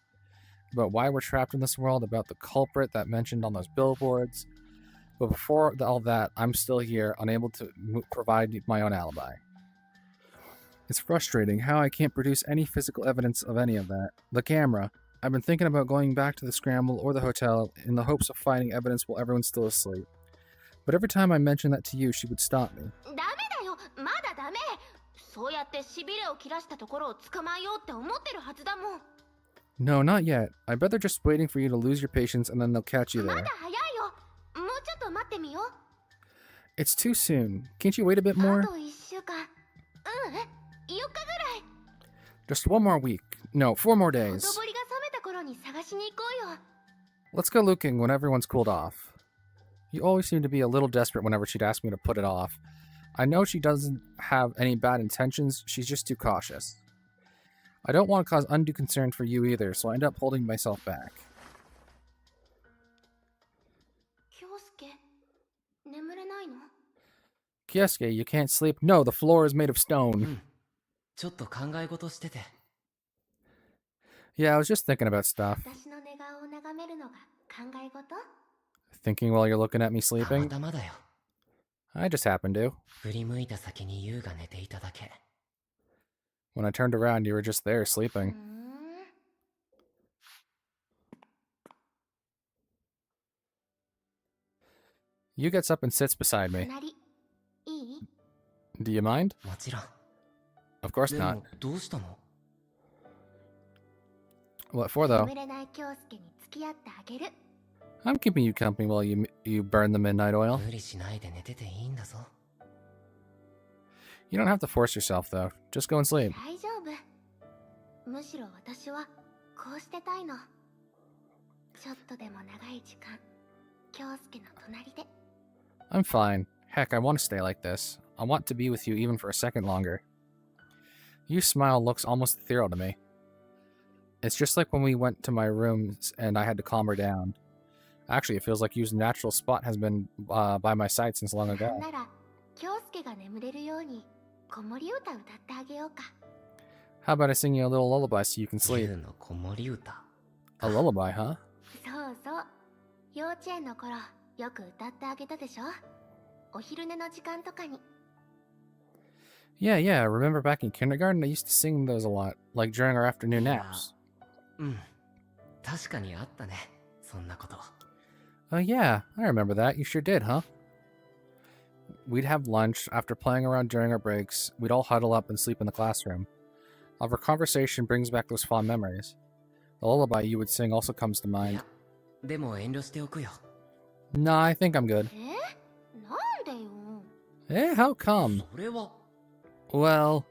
Speaker 2: About why we're trapped in this world, about the culprit that mentioned on those billboards. But before all that, I'm still here, unable to provide my own alibi. It's frustrating how I can't produce any physical evidence of any of that. The camera. I've been thinking about going back to the scramble or the hotel in the hopes of finding evidence while everyone's still asleep. But every time I mention that to you, she would stop me.
Speaker 4: ダメだよまだダメそうやってしびれを切らしたところを捕まえようって思ってるはずだもん
Speaker 2: No, not yet. I bet they're just waiting for you to lose your patience and then they'll catch you
Speaker 4: ま
Speaker 2: there.
Speaker 4: だ早いよもうちょっと待ってみよう
Speaker 2: It's too soon. Can't you wait a bit
Speaker 4: あ
Speaker 2: more?
Speaker 4: と1週間4日ぐらい
Speaker 2: Just one more week. No, 4 more
Speaker 4: ほと
Speaker 2: days.
Speaker 4: ぼりが冷めた頃に探しに行こうよ
Speaker 2: Let's go looking when everyone's cooled off. You always seem to be a little desperate whenever she'd ask me to put it off. I know she doesn't have any bad intentions, she's just too cautious. I don't want to cause undue concern for you either, so I end up holding myself back.
Speaker 4: 京介眠れないの
Speaker 2: Kyosuke, you can't sleep? No, the floor is made of
Speaker 5: う
Speaker 2: stone.
Speaker 5: ん。ちょっと考え事してて。
Speaker 2: Yeah, I was just thinking about stuff.
Speaker 4: 私の寝顔を眺めるのが考え事
Speaker 2: Thinking while you're looking at me
Speaker 5: たま
Speaker 2: sleeping?
Speaker 5: たまだよ。
Speaker 2: I just happened to.
Speaker 5: 振り向いた先に優が寝ていただけ。
Speaker 2: When I turned around, you were just there
Speaker 4: うー
Speaker 2: sleeping.
Speaker 4: ん
Speaker 2: You gets up and sits beside me.
Speaker 4: 隣いい
Speaker 2: Do you mind?
Speaker 5: もちろん。
Speaker 2: Of course
Speaker 5: で
Speaker 2: not.
Speaker 5: もどうしたの？
Speaker 2: What for, though?
Speaker 4: 眠れない京介に付き合ってあげる
Speaker 2: I'm keeping you company while you burn the midnight oil.
Speaker 5: 無理しないで寝てていいんだぞ。
Speaker 2: You don't have to force yourself, though. Just go and sleep.
Speaker 4: 大丈夫。むしろ私はこうしてたいの。ちょっとでも長い時間、京介の隣で。
Speaker 2: I'm fine. Heck, I want to stay like this. I want to be with you even for a second longer. Yu's smile looks almost ethereal to me. It's just like when we went to my rooms and I had to calm her down. Actually, it feels like Yu's natural spot has been by my side since long
Speaker 4: なん
Speaker 2: ago.
Speaker 4: なら京介が眠れるように子守歌歌ってあげようか。
Speaker 2: How about I sing you a little lullaby so you can sleep?
Speaker 5: 竜の子守歌。
Speaker 2: A lullaby, huh?
Speaker 4: そうそう。幼稚園の頃よく歌ってあげたでしょ。お昼寝の時間とかに。
Speaker 2: Yeah, I remember back in kindergarten I used to sing those a lot, like during our afternoon
Speaker 5: Yeah.
Speaker 2: naps.
Speaker 5: うん。確かにあったね。そんなこと。
Speaker 2: Oh yeah, I remember that. You sure did, huh? We'd have lunch. After playing around during our breaks, we'd all huddle up and sleep in the classroom. Our conversation brings back those fond memories. The lullaby you would sing also comes to
Speaker 5: い
Speaker 2: mind.
Speaker 5: や、でも遠慮しておくよ。
Speaker 2: Nah, I think I'm good.
Speaker 4: なんでよ。
Speaker 2: Eh, how come?
Speaker 5: それは。
Speaker 2: Well,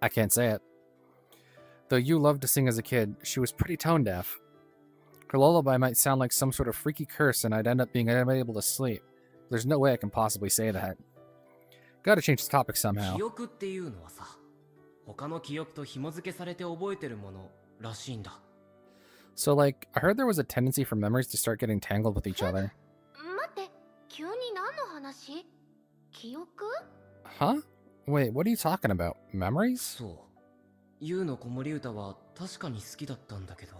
Speaker 2: I can't say it. Though you loved to sing as a kid, she was pretty tone deaf. Her lullaby might sound like some sort of freaky curse and I'd end up being unable to sleep. There's no way I can possibly say that. Gotta change the topic somehow.
Speaker 5: 記憶っていうのはさ、他の記憶と紐付けされて覚えてるものらしいんだ。
Speaker 2: So, like, I heard there was a tendency for memories to start getting tangled with each other.
Speaker 4: 待って、急に何の話？記憶？
Speaker 2: Huh? Wait, what are you talking about? Memories?
Speaker 5: そう。ユウの子守歌は確かに好きだったんだけど。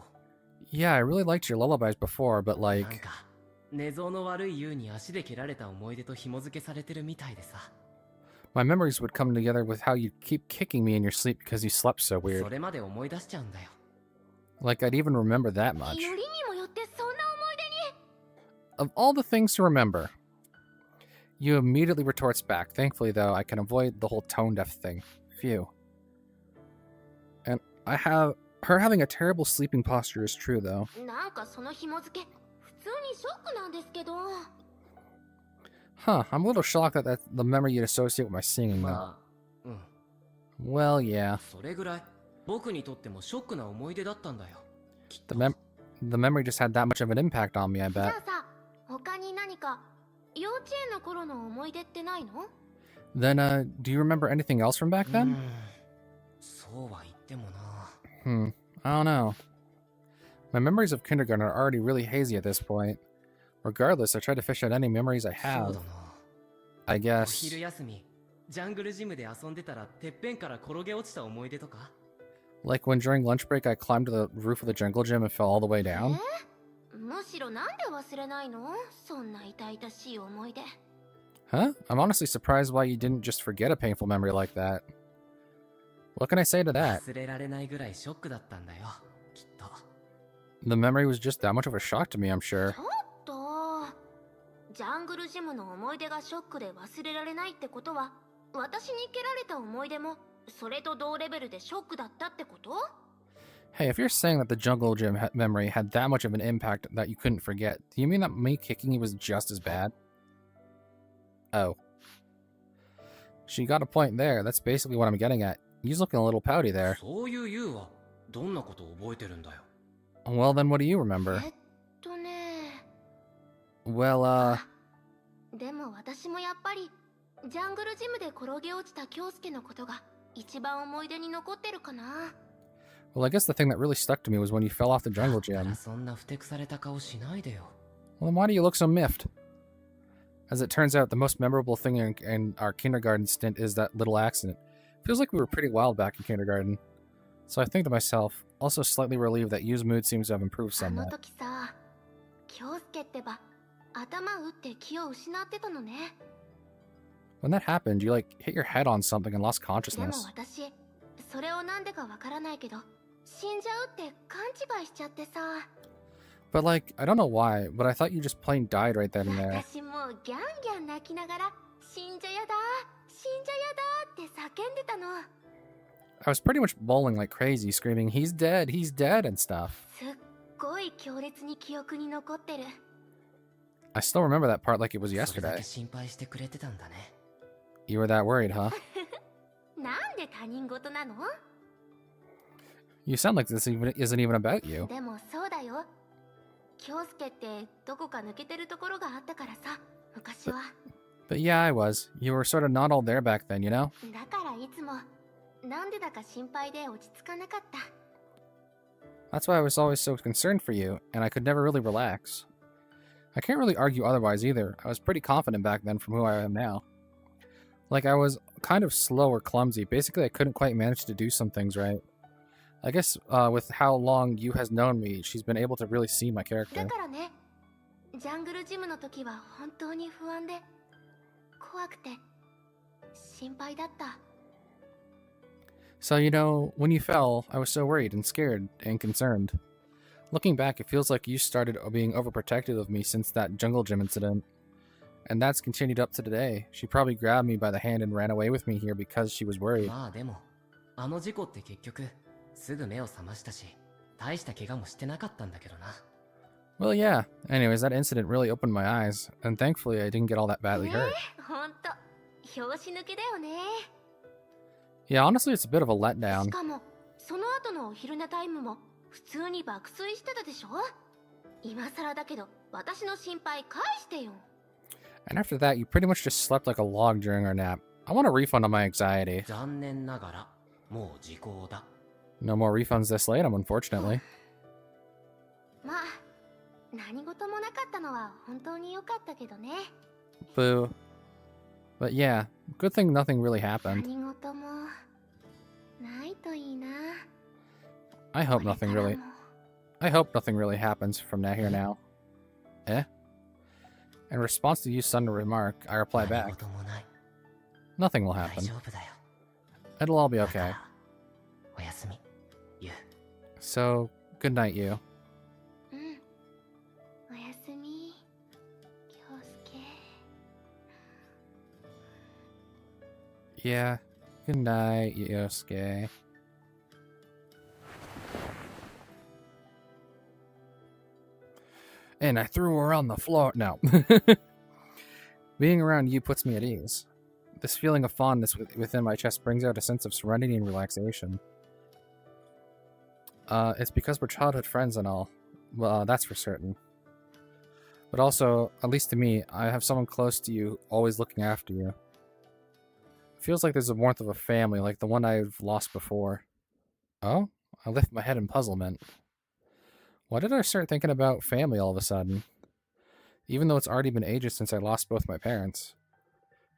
Speaker 2: Yeah, I really liked your lullabies before, but
Speaker 5: なん
Speaker 2: like...
Speaker 5: か、寝相の悪いユウに足で蹴られた思い出と紐付けされてるみたいでさ。
Speaker 2: My memories would come together with how you'd keep kicking me in your sleep because you slept so
Speaker 5: そ
Speaker 2: weird.
Speaker 5: れまで思い出しちゃうんだよ。
Speaker 2: Like, I'd even remember that
Speaker 4: よ
Speaker 2: much.
Speaker 4: りにもよってそんな思い出に。
Speaker 2: Of all the things to remember, you immediately retorts back. Thankfully, though, I can avoid the whole tone deaf thing. Phew. And her having a terrible sleeping posture is true, though.
Speaker 4: なんかその紐付け、普通にショックなんですけど。
Speaker 2: Huh, I'm a little shocked that that's the memory you'd associate with my singing, though.
Speaker 5: まあ、うん。
Speaker 2: Well, yeah.
Speaker 5: それぐらい、僕にとってもショックな思い出だったんだよ。きっ
Speaker 2: The
Speaker 5: と。
Speaker 2: the memory just had that much of an impact on me, I
Speaker 4: じゃ
Speaker 2: bet.
Speaker 4: あさ、他に何か幼稚園の頃の思い出ってないの？
Speaker 2: Then, do you remember anything else from back
Speaker 5: う
Speaker 2: then?
Speaker 5: ん。そうは言ってもな。
Speaker 2: I don't know. My memories of kindergarten are already really hazy at this point. Regardless, I try to fish out any memories I
Speaker 5: そう
Speaker 2: have.
Speaker 5: だな。
Speaker 2: I
Speaker 5: お
Speaker 2: guess.
Speaker 5: 昼休み、ジャングルジムで遊んでたらてっぺんから転げ落ちた思い出とか。
Speaker 2: Like when during lunch break I climbed to the roof of the jungle gym and fell all the way down?
Speaker 4: むしろなんで忘れないの？そんな痛々しい思い出。
Speaker 2: Huh? I'm honestly surprised why you didn't just forget a painful memory like that. What can I say to that?
Speaker 5: 忘れられないぐらいショックだったんだよ。きっと。
Speaker 2: The memory was just that much of a shock to me, I'm sure.
Speaker 4: ちょっと。ジャングルジムの思い出がショックで忘れられないってことは、私に蹴られた思い出もそれと同レベルでショックだったってこと？
Speaker 2: Hey, if you're saying that the jungle gym memory had that much of an impact that you couldn't forget, do you mean that me kicking you was just as bad? Oh. She got a point there. That's basically what I'm getting at. He's looking a little pouty there.
Speaker 5: そういうユウはどんなことを覚えてるんだよ。
Speaker 2: Well, then what do you remember?
Speaker 4: ね。
Speaker 2: Well,
Speaker 4: でも私もやっぱりジャングルジムで転げ落ちた京介のことが一番思い出に残ってるかな。
Speaker 2: well, I guess the thing that really stuck to me was when you fell off the jungle
Speaker 5: だから
Speaker 2: gym.
Speaker 5: そんなふてくされた顔しないでよ。
Speaker 2: Well, then why do you look so miffed? As it turns out, the most memorable thing in our kindergarten stint is that little accident. Feels like we were pretty wild back in kindergarten. So I think to myself, also slightly relieved that Yu's mood seems to have improved
Speaker 4: あの
Speaker 2: somewhat.
Speaker 4: 時さ、京介ってば頭打って気を失ってたのね。
Speaker 2: When that happened, you like hit your head on something and lost
Speaker 4: でも
Speaker 2: consciousness.
Speaker 4: 私、それをなんでかわからないけど、死んじゃうって勘違いしちゃってさ。
Speaker 2: But like, I don't know why, but I thought you just plain died right then and there.
Speaker 4: 私もうギャンギャン泣きながら、死んじゃやだ、死んじゃやだって叫んでたの。
Speaker 2: I was pretty much bawling like crazy, screaming, he's dead, and stuff.
Speaker 4: すっごい強烈に記憶に残ってる。
Speaker 2: I still remember that part like it was
Speaker 5: それだ
Speaker 2: yesterday.
Speaker 5: け心配してくれてたんだね。
Speaker 2: You were that worried, huh?
Speaker 4: なんで他人事なの？
Speaker 2: You sound like this isn't even about you.
Speaker 4: でもそうだよ。京介ってどこか抜けてるところがあったからさ、昔は。
Speaker 2: But yeah, I was. You were sort of not all there back then, you know?
Speaker 4: だからいつもなんでだか心配で落ち着かなかった。
Speaker 2: That's why I was always so concerned for you, and I could never really relax. I can't really argue otherwise either. I was pretty confident back then from who I am now. Like, I was kind of slow or clumsy. Basically, I couldn't quite manage to do some things right. I guess with how long Yu has known me, she's been able to really see my
Speaker 4: だ
Speaker 2: character.
Speaker 4: からね、ジャングルジムの時は本当に不安で、怖くて心配だった。
Speaker 2: So, you know, when you fell, I was so worried and scared and concerned. Looking back, it feels like you started being overprotective of me since that jungle gym incident. And that's continued up to today. She probably grabbed me by the hand and ran away with me here because she was worried.
Speaker 5: まあでも、あの事故って結局、すぐ目を覚ましたし、大した怪我もしてなかったんだけどな。
Speaker 2: Well, yeah. Anyways, that incident really opened my eyes, and thankfully I didn't get all that badly hurt.
Speaker 4: ほんと、拍子抜けだよね。
Speaker 2: Yeah, honestly, it's a bit of a
Speaker 4: し
Speaker 2: letdown.
Speaker 4: かも、その後のお昼寝タイムも普通に爆睡してたでしょ？今更だけど、私の心配返してよ。
Speaker 2: And after that, you pretty much just slept like a log during our nap. I want a refund on my anxiety.
Speaker 5: 残念ながら、もう時効だ。
Speaker 2: No more refunds this late, unfortunately.
Speaker 4: まあ、何事もなかったのは本当に良かったけどね。
Speaker 2: Boo. But yeah, good thing nothing really happened.
Speaker 4: 何事もないといいな。
Speaker 2: I hope nothing really happens from here now. Eh? In response to Yu's sudden remark, I reply
Speaker 5: 何
Speaker 2: back,
Speaker 5: 事もない。
Speaker 2: nothing will
Speaker 5: 大
Speaker 2: happen.
Speaker 5: 丈夫だよ。
Speaker 2: It'll all be
Speaker 5: だ
Speaker 2: okay.
Speaker 5: からおやすみ。ゆう。
Speaker 2: So, good night, Yu.
Speaker 4: うん。おやすみ、京介。
Speaker 2: Yeah, good night, Yosuke. And I threw her on the floor. No. Being around you puts me at ease. This feeling of fondness within my chest brings out a sense of serenity and relaxation. It's because we're childhood friends and all. Well, that's for certain. But also, at least to me, I have someone close to you, always looking after you. It feels like there's the warmth of a family, like the one I've lost before. Oh? I lift my head in puzzlement. Why did I start thinking about family all of a sudden? Even though it's already been ages since I lost both my parents.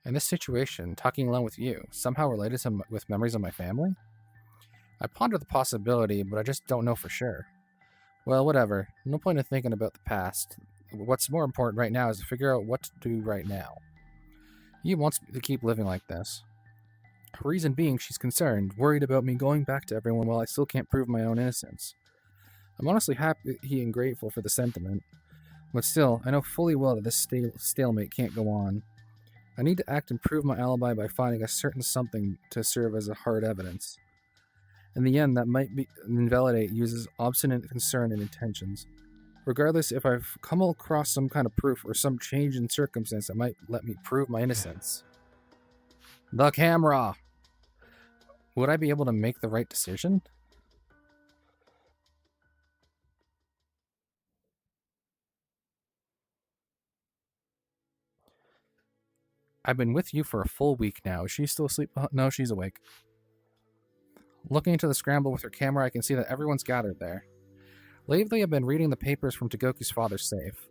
Speaker 2: And this situation, talking alone with you, somehow related with memories of my family? I ponder the possibility, but I just don't know for sure. Well, whatever. No point in thinking about the past. What's more important right now is to figure out what to do right now. Yu wants me to keep living like this. Her reason being she's concerned, worried about me going back to everyone while I still can't prove my own innocence. I'm honestly happy and grateful for the sentiment. But still, I know fully well that this stalemate can't go on. I need to act and prove my alibi by finding a certain something to serve as a hard evidence. In the end, that might invalidate Yu's obstinate concern and intentions. Regardless, if I've come across some kind of proof or some change in circumstance that might let me prove my innocence. The camera! Would I be able to make the right decision? I've been with you for a full week now. Is she still asleep? No, she's awake. Looking into the scramble with her camera, I can see that everyone's gathered there. Lately, I've been reading the papers from Togoku's father's safe.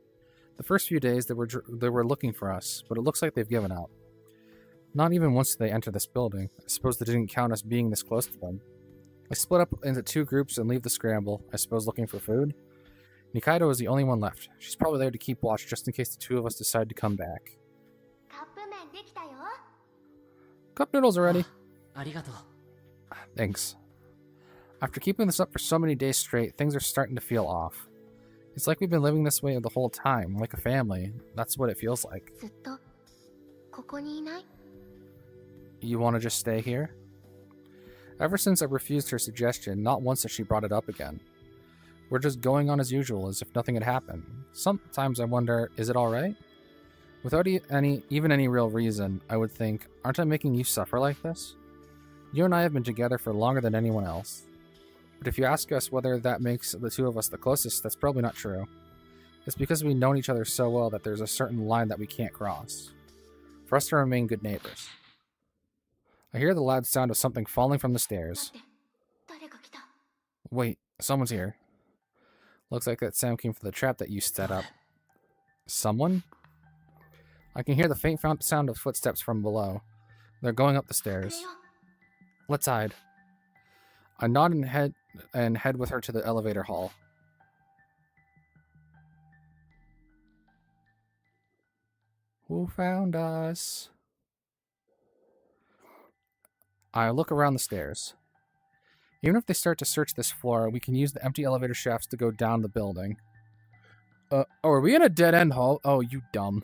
Speaker 2: The first few days, they were looking for us, but it looks like they've given up. Not even once did they enter this building. I suppose they didn't count us being this close to them. I split up into two groups and leave the scramble, I suppose looking for food. Nikaido is the only one left. She's probably there to keep watch just in case the two of us decide to come back.
Speaker 4: カップ麺できたよ。
Speaker 2: Cup noodles already.
Speaker 5: ありがとう。
Speaker 2: Thanks. After keeping this up for so many days straight, things are starting to feel off. It's like we've been living this way the whole time, like a family. That's what it feels like.
Speaker 4: ずっとここにいない？
Speaker 2: You want to just stay here? Ever since I refused her suggestion, not once has she brought it up again. We're just going on as usual, as if nothing had happened. Sometimes I wonder, is it alright? Without even any real reason, I would think, aren't I making you suffer like this? You and I have been together for longer than anyone else. But if you ask us whether that makes the two of us the closest, that's probably not true. It's because we've known each other so well that there's a certain line that we can't cross. For us to remain good neighbors. I hear the loud sound of something falling from the stairs.
Speaker 4: 待って、誰か来た。
Speaker 2: Wait, someone's here. Looks like that sound came from the trap that you set up. Someone? I can hear the faint sound of footsteps from below. They're going up the stairs. Let's hide. I nod and head with her to the elevator hall. Who found us? I look around the stairs. Even if they start to search this floor, we can use the empty elevator shafts to go down the building. Oh, are we in a dead-end hall? Oh, you dumb.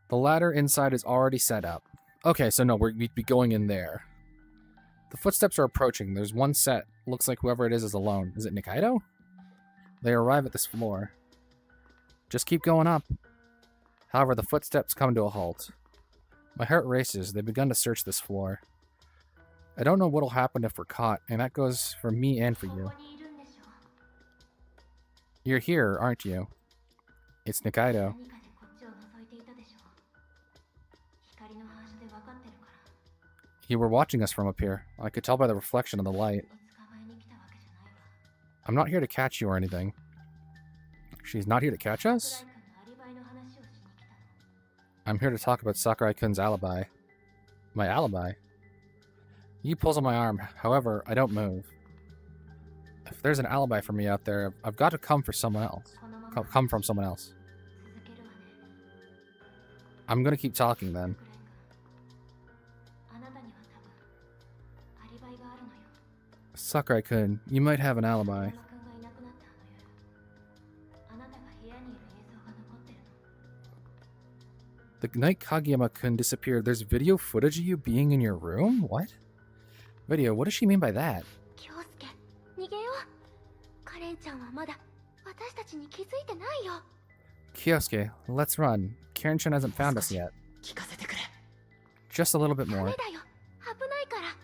Speaker 2: The ladder inside is already set up. Okay, so no, we'd be going in there. The footsteps are approaching. There's one set. Looks like whoever it is alone. Is it Nikaido? They arrive at this floor. Just keep going up. However, the footsteps come to a halt. My heart races. They've begun to search this floor. I don't know what'll happen if we're caught, and that goes for me and for you.
Speaker 4: ここにいるんでしょ。
Speaker 2: You're here, aren't you? It's Nikaido.
Speaker 4: 何かでこっちを覗いていたでしょ。光の反射で分かってるから。
Speaker 2: You were watching us from up here. I could tell by the reflection of the light.
Speaker 4: 捕まえに来たわけじゃないわ。
Speaker 2: I'm not here to catch you or anything. She's not here to catch
Speaker 4: 桜井
Speaker 2: us?
Speaker 4: 君のアリバイの話をしに来たの。
Speaker 2: I'm here to talk about Sakurai-kun's alibi. My alibi? He pulls on my arm. However, I don't move. If there's an alibi for me out there, I've got to come for someone else.
Speaker 4: このまま
Speaker 2: Come from someone else.
Speaker 4: 続けるわね。
Speaker 2: I'm gonna keep talking then.
Speaker 4: 桜井君。あなたには多分アリバイがあるのよ。
Speaker 2: Sakurai-kun, you might have an
Speaker 4: 山
Speaker 2: alibi.
Speaker 4: 君がいなくなったあの夜。あなたが部屋にいる映像が残ってるの。
Speaker 2: The night Kageyama-kun disappeared, there's video footage of you being in your room? What? Video, what does she mean by that?
Speaker 4: 京介、逃げよう。カレンちゃんはまだ私たちに気づいてないよ。
Speaker 2: Kyosuke, let's run. Karen-chan hasn't found us yet.
Speaker 5: 聞かせてくれ。
Speaker 2: Just a little bit
Speaker 4: ダ
Speaker 2: more.
Speaker 4: メだよ。危ないから。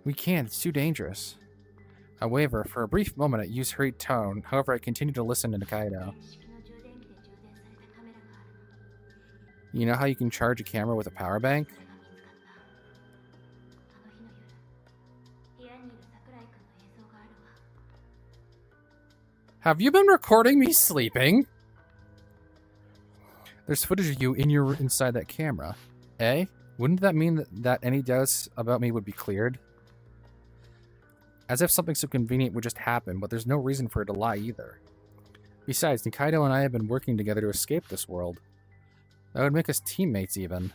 Speaker 2: We can't, it's too dangerous. I waver. For a brief moment, I use hurried tone. However, I continue to listen to Nikaido.
Speaker 4: 式の充電器で充電されたカメラがあるの。
Speaker 2: You know how you can charge a camera with a power bank?
Speaker 4: それが見つかった。あの日の夜、部屋にいる桜井君の映像があるわ。
Speaker 2: Have you been recording me sleeping? There's footage of you inside that camera. Eh? Wouldn't that mean that any doubts about me would be cleared? As if something so convenient would just happen, but there's no reason for it to lie either. Besides, Nikaido and I have been working together to escape this world. That would make us teammates even.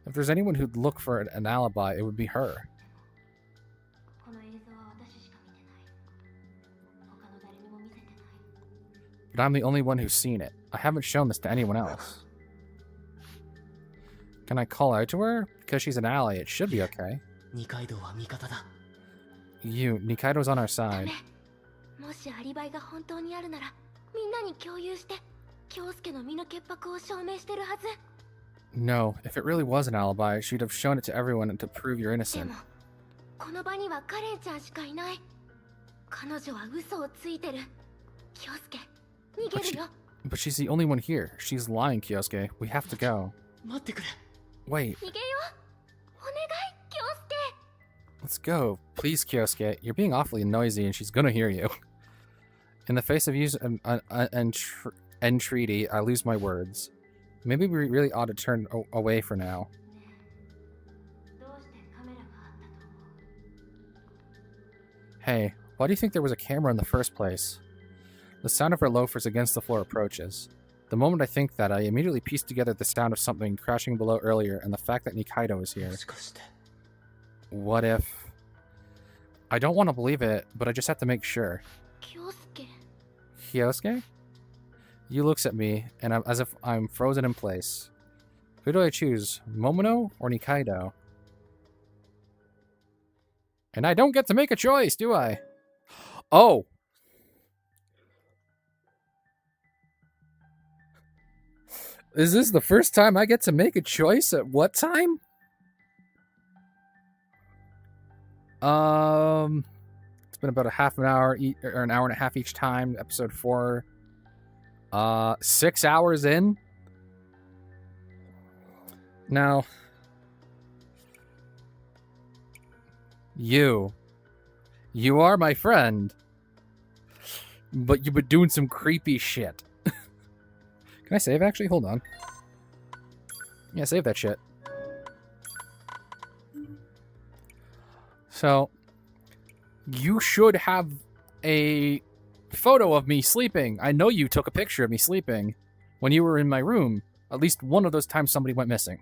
Speaker 2: If there's anyone who'd look for an alibi, it would be her.
Speaker 4: この映像は私しか見てない。他の誰にも見せてない。
Speaker 2: But I'm the only one who's seen it. I haven't shown this to anyone else. Can I call out to her? Because she's an ally, it should be okay.
Speaker 5: 二階堂は味方だ。
Speaker 2: Nikaido's on our
Speaker 4: ダ
Speaker 2: side.
Speaker 4: メ。もしアリバイが本当にあるなら、みんなに共有して、京介の身の潔白を証明してるはず。
Speaker 2: No, if it really was an alibi, she'd have shown it to everyone to prove you're
Speaker 4: で
Speaker 2: innocent.
Speaker 4: も、この場にはカレンちゃんしかいない。彼女は嘘をついてる。京介、逃げるよ。
Speaker 2: But she's the only one here. She's lying, Kyosuke. We have to go.
Speaker 5: 待ってくれ。
Speaker 2: Wait,
Speaker 4: 逃げよう。お願い、京介。
Speaker 2: let's go. Please, Kyosuke. You're being awfully noisy and she's gonna hear you. In the face of entreaty, I lose my words. Maybe we really ought to turn away for now.
Speaker 4: ねえ、どうしてカメラがあったと思う？
Speaker 2: Hey, why do you think there was a camera in the first place? The sound of her loafers against the floor approaches. The moment I think that, I immediately piece together the sound of something crashing below earlier and the fact that Nikaido is here.
Speaker 5: もしかして。
Speaker 2: What if... I don't want to believe it, but I just have to make sure.
Speaker 4: 京介。
Speaker 2: Kyosuke? You looks at me, and as if I'm frozen in place. Who do I choose, Momono or Nikaido? And I don't get to make a choice, do I? Oh! Is this the first time I get to make a choice at what time? It's been about a half an hour or an hour and a half each time. Episode 4. 6 hours in. Now, you are my friend, but you've been doing some creepy shit. Can I save actually? Hold on. Yeah, save that shit. So, you should have a photo of me sleeping. I know you took a picture of me sleeping when you were in my room. At least one of those times somebody went missing.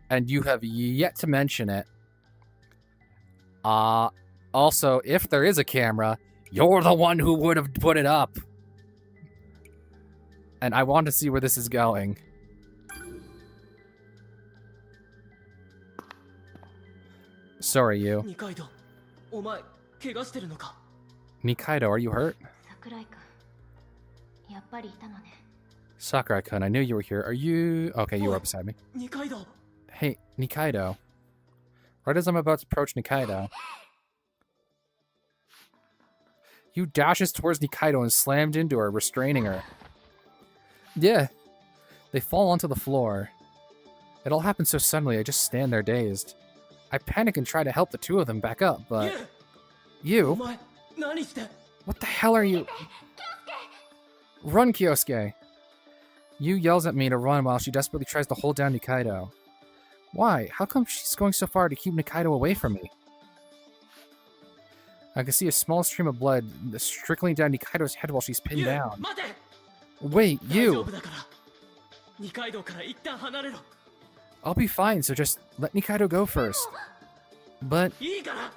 Speaker 2: And you have yet to mention it. Also, if there is a camera, you're the one who would have put it up. And I want to see where this is going. Sorry, you.
Speaker 5: 二階堂、お前怪我してるのか？
Speaker 2: Nikaido, are you hurt?
Speaker 4: 桜井くん、やっぱりいたのね。
Speaker 2: Sakurai-kun, I knew you were here. Are you... Okay, you were beside me.
Speaker 5: 二階堂。
Speaker 2: Hey, Nikaido. Right as I'm about to approach Nikaido, you dashes towards Nikaido and slammed into her, restraining her. Yeah. They fall onto the floor. It all happened so suddenly, I just stand there dazed. I panic and try to help the two of them back up, but...
Speaker 5: お
Speaker 2: You?
Speaker 5: 前何して？
Speaker 2: What the hell are you... Run, Kyosuke! Yu yells at me to run while she desperately tries to hold down Nikaido. Why? How come she's going so far to keep Nikaido away from me? I can see a small stream of blood trickling down Nikaido's head while she's pinned
Speaker 5: ユウ
Speaker 2: down.
Speaker 5: 待て。
Speaker 2: Wait,
Speaker 5: 大丈
Speaker 2: you!
Speaker 5: 夫だから。二階堂から一旦離れろ。
Speaker 2: I'll be fine, so just let Nikaido go first. But
Speaker 5: いいから。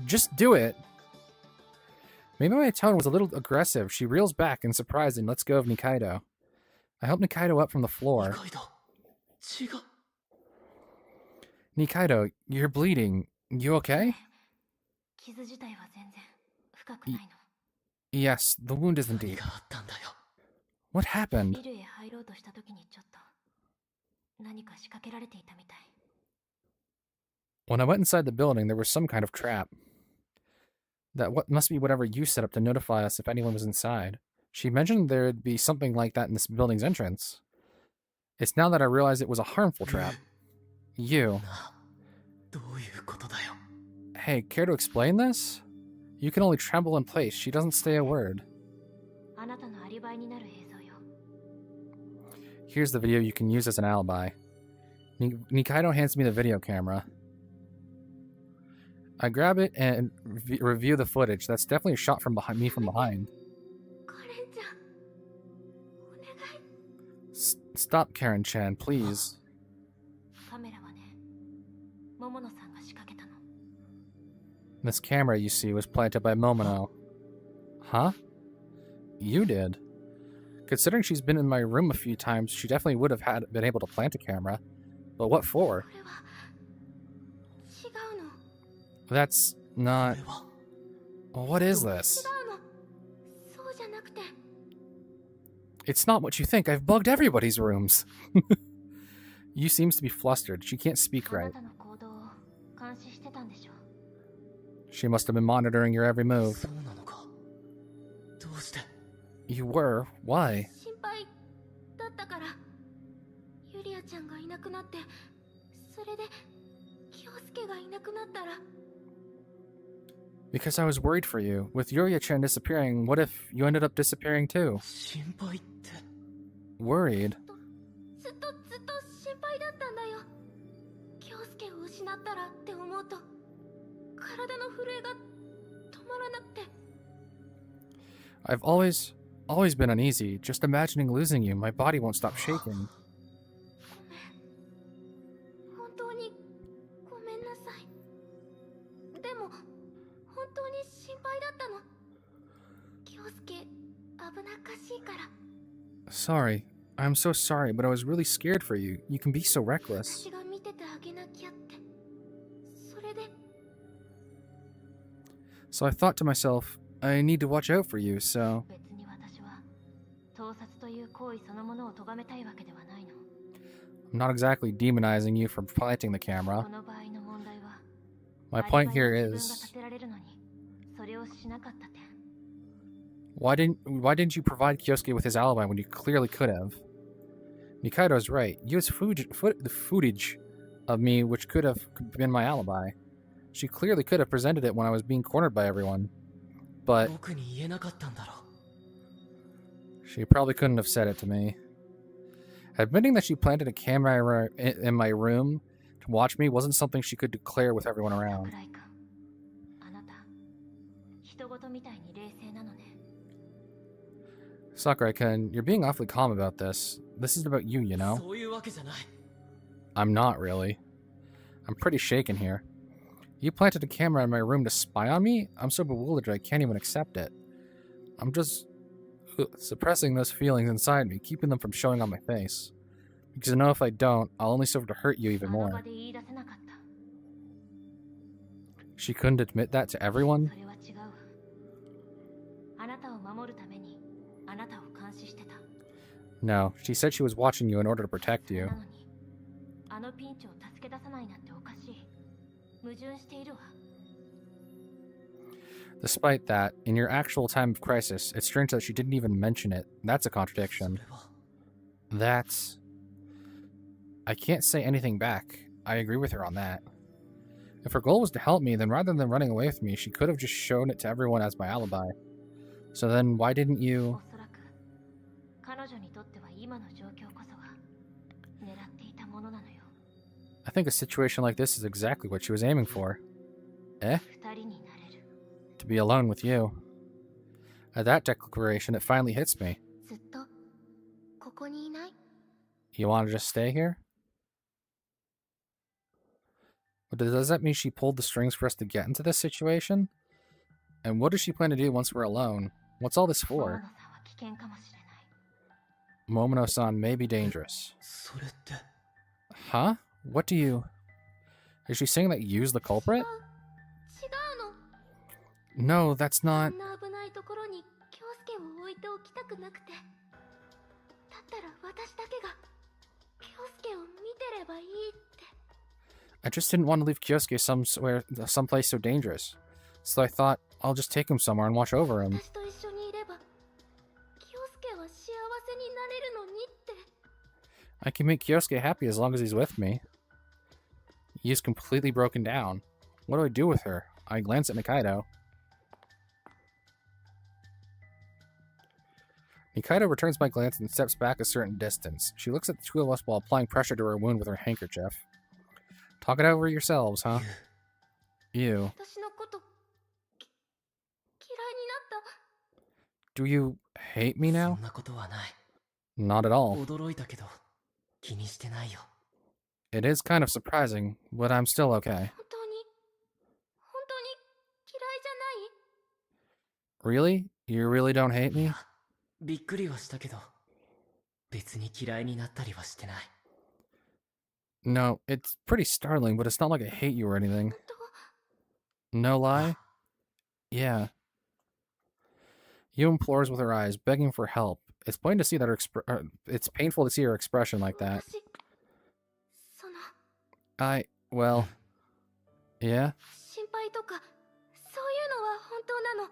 Speaker 2: just do it. Maybe my tone was a little aggressive. She reels back in surprise and lets go of Nikaido. I help Nikaido up from the
Speaker 5: 二
Speaker 2: floor.
Speaker 5: 階堂。違う。
Speaker 2: Nikaido, you're bleeding. You okay?
Speaker 4: 傷自体は全然深くないの。
Speaker 2: Yes, the wound is
Speaker 5: 何
Speaker 2: indeed.
Speaker 5: があったんだよ。
Speaker 2: What happened?
Speaker 4: ビルへ入ろうとした時にちょっと何か仕掛けられていたみたい。
Speaker 2: When I went inside the building, there was some kind of trap. That what must be whatever you set up to notify us if anyone was inside. She mentioned there'd be something like that in this building's entrance. It's now that I realize it was a harmful trap. You.
Speaker 5: なあ、どういうことだよ。
Speaker 2: Hey, care to explain this? You can only tremble in place. She doesn't say a word.
Speaker 4: あなたのアリバイになる映像よ。
Speaker 2: Here's the video you can use as an alibi. Nikaido hands me the video camera. I grab it and review the footage. That's definitely a shot from behind me from behind.
Speaker 4: カレンちゃん、お願い。
Speaker 2: Stop, Karen-chan, please.
Speaker 4: カメラはね、桃野さんが仕掛けたの。
Speaker 2: This camera, you see, was planted by Momono. Huh? You did. Considering she's been in my room a few times, she definitely would have been able to plant a camera. But what for?
Speaker 4: これは違うの。
Speaker 2: That's not...
Speaker 5: これは。
Speaker 2: What is this?
Speaker 4: 違うの。そうじゃなくて。
Speaker 2: It's not what you think. I've bugged everybody's rooms. You seems to be flustered. She can't speak
Speaker 4: あな
Speaker 2: right.
Speaker 4: たの行動を監視してたんでしょ。
Speaker 2: She must have been monitoring your every move.
Speaker 5: そうなのか。どうして？
Speaker 2: You were? Why?
Speaker 4: 心配だったから。ユリアちゃんがいなくなって、それで京介がいなくなったら。
Speaker 2: Because I was worried for you. With Yuria-chan disappearing, what if you ended up disappearing too?
Speaker 5: 心配って。
Speaker 2: Worried?
Speaker 4: ずっと心配だったんだよ。京介を失ったらって思うと、体の震えが止まらなくて。
Speaker 2: I've always been uneasy. Just imagining losing you, my body won't stop shaking.
Speaker 4: 本当にごめんなさい。でも本当に心配だったの。京介危なっかしいから。
Speaker 2: Sorry. I'm so sorry, but I was really scared for you. You can be so reckless.
Speaker 4: 私が見ててあげなきゃって。それで
Speaker 2: So I thought to myself, I need to watch out for you, so...
Speaker 4: 別に私は父殺という行為そのものを咎めたいわけではないの。
Speaker 2: I'm not exactly demonizing you for planting the camera.
Speaker 4: この場合の問題は
Speaker 2: My point here
Speaker 4: アリバイを自分が
Speaker 2: is,
Speaker 4: 立てられるのにそれをしなかった点。
Speaker 2: why didn't you provide Kyosuke with his alibi when you clearly could have? Nikaido's right. Use footage of me which could have been my alibi. She clearly could have presented it when I was being cornered by everyone. But
Speaker 5: 僕に言えなかったんだろう。
Speaker 2: she probably couldn't have said it to me. Admitting that she planted a camera in my room to watch me wasn't something she could declare with everyone around.
Speaker 4: 桜井君、あなた人事みたいに冷静なのね。
Speaker 2: Sakurai-kun, you're being awfully calm about this. This is about you, you know?
Speaker 5: そういうわけじゃない。
Speaker 2: I'm not really. I'm pretty shaken here. You planted a camera in my room to spy on me? I'm so bewildered I can't even accept it. I'm just suppressing those feelings inside me, keeping them from showing on my face. Because I know if I don't, I'll only serve to hurt you even
Speaker 4: あの
Speaker 2: more.
Speaker 4: 場で言い出せなかった。
Speaker 2: She couldn't admit that to everyone?
Speaker 4: それは違う。あなたを守るためにあなたを監視してた。
Speaker 2: No, she said she was watching you in order to protect you.
Speaker 4: なのにあのピンチを助け出さないなんておかしい。矛盾しているわ。
Speaker 2: Despite that, in your actual time of crisis, it's strange that she didn't even mention it. That's a
Speaker 5: そ
Speaker 2: contradiction.
Speaker 5: れは
Speaker 2: That's... I can't say anything back. I agree with her on that. If her goal was to help me, then rather than running away with me, she could have just shown it to everyone as my alibi. So then why didn't
Speaker 4: お
Speaker 2: you...
Speaker 4: そらく彼女にとっては今の状況こそが狙っていたものなのよ。
Speaker 2: I think a situation like this is exactly what she was aiming for. Eh?
Speaker 4: 二人になれる。
Speaker 2: To be alone with you. At that declaration, it finally hits me.
Speaker 4: ずっとここにいない？
Speaker 2: You want to just stay here? But does that mean she pulled the strings for us to get into this situation? And what does she plan to do once we're alone? What's all this
Speaker 4: 大野
Speaker 2: for?
Speaker 4: さんは危険かもしれない。
Speaker 2: Momono-san may be dangerous.
Speaker 5: それって
Speaker 2: Huh? What do you... Is she saying that you's the culprit?
Speaker 4: 違うの。
Speaker 2: No, that's
Speaker 4: こ
Speaker 2: not...
Speaker 4: んな危ないところに京介を置いておきたくなくて。だったら私だけが京介を見てればいいって。
Speaker 2: I just didn't want to leave Kyosuke someplace so dangerous. So I thought, I'll just take him somewhere and watch over him.
Speaker 4: 私と一緒にいれば京介は幸せになれるのにって。
Speaker 2: I can make Kyosuke happy as long as he's with me. He's completely broken down. What do I do with her? I glance at Nikaido. Nikaido returns my glance and steps back a certain distance. She looks at the two of us while applying pressure to her wound with her handkerchief. Talk it over yourselves, huh? You.
Speaker 4: 私のこと嫌いになった。
Speaker 2: Do you hate me
Speaker 5: そ
Speaker 2: now?
Speaker 5: んなことはない。
Speaker 2: Not at all.
Speaker 5: 驚いたけど気にしてないよ。
Speaker 2: It is kind of surprising, but I'm still okay.
Speaker 4: 本当に嫌いじゃない？
Speaker 2: Really? You really don't hate
Speaker 5: い
Speaker 2: me?
Speaker 5: や、びっくりはしたけど、別に嫌いになったりはしてない。
Speaker 2: No, it's pretty startling, but it's not like I hate you or anything.
Speaker 4: 本当？
Speaker 2: No lie? Yeah. You implores with her eyes, begging for help. It's plain to see that it's painful to see her expression like that.
Speaker 4: 私その
Speaker 2: Well, yeah?
Speaker 4: 心配とかそういうのは本当なの。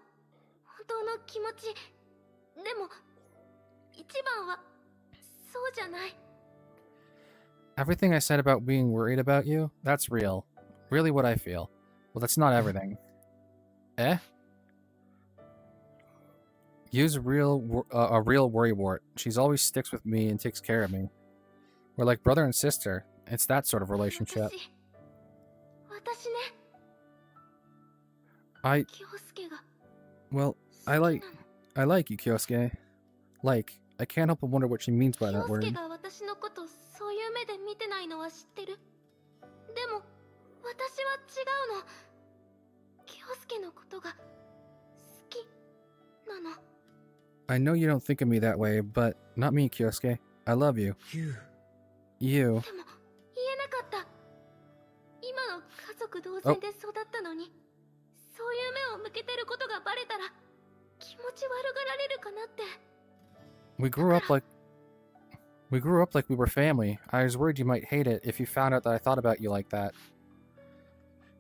Speaker 4: 本当の気持ち。でも一番はそうじゃない。
Speaker 2: Everything I said about being worried about you, that's real. Really what I feel. Well, that's not everything. Eh? Use a real worrywart. She's always sticks with me and takes care of me. We're like brother and sister. It's that sort of relationship.
Speaker 4: 私ね。
Speaker 2: I...
Speaker 4: 京介が
Speaker 2: Well,
Speaker 4: 好
Speaker 2: I
Speaker 4: きなの。
Speaker 2: like you, Kyosuke. Like, I can't help but wonder what she means by that
Speaker 4: 京介
Speaker 2: word.
Speaker 4: が私のことそういう目で見てないのは知ってる。でも私は違うの。京介のことが好きなの。
Speaker 2: I know you don't think of me that way, but not me, Kyosuke. I love you.
Speaker 5: ユウ、
Speaker 2: You.
Speaker 4: でも言えなかった。今の家族同然で育ったのに、そういう目を向けてることがバレたら気持ち悪がられるかなって。
Speaker 2: We grew up like we were family. I was worried you might hate it if you found out that I thought about you like that.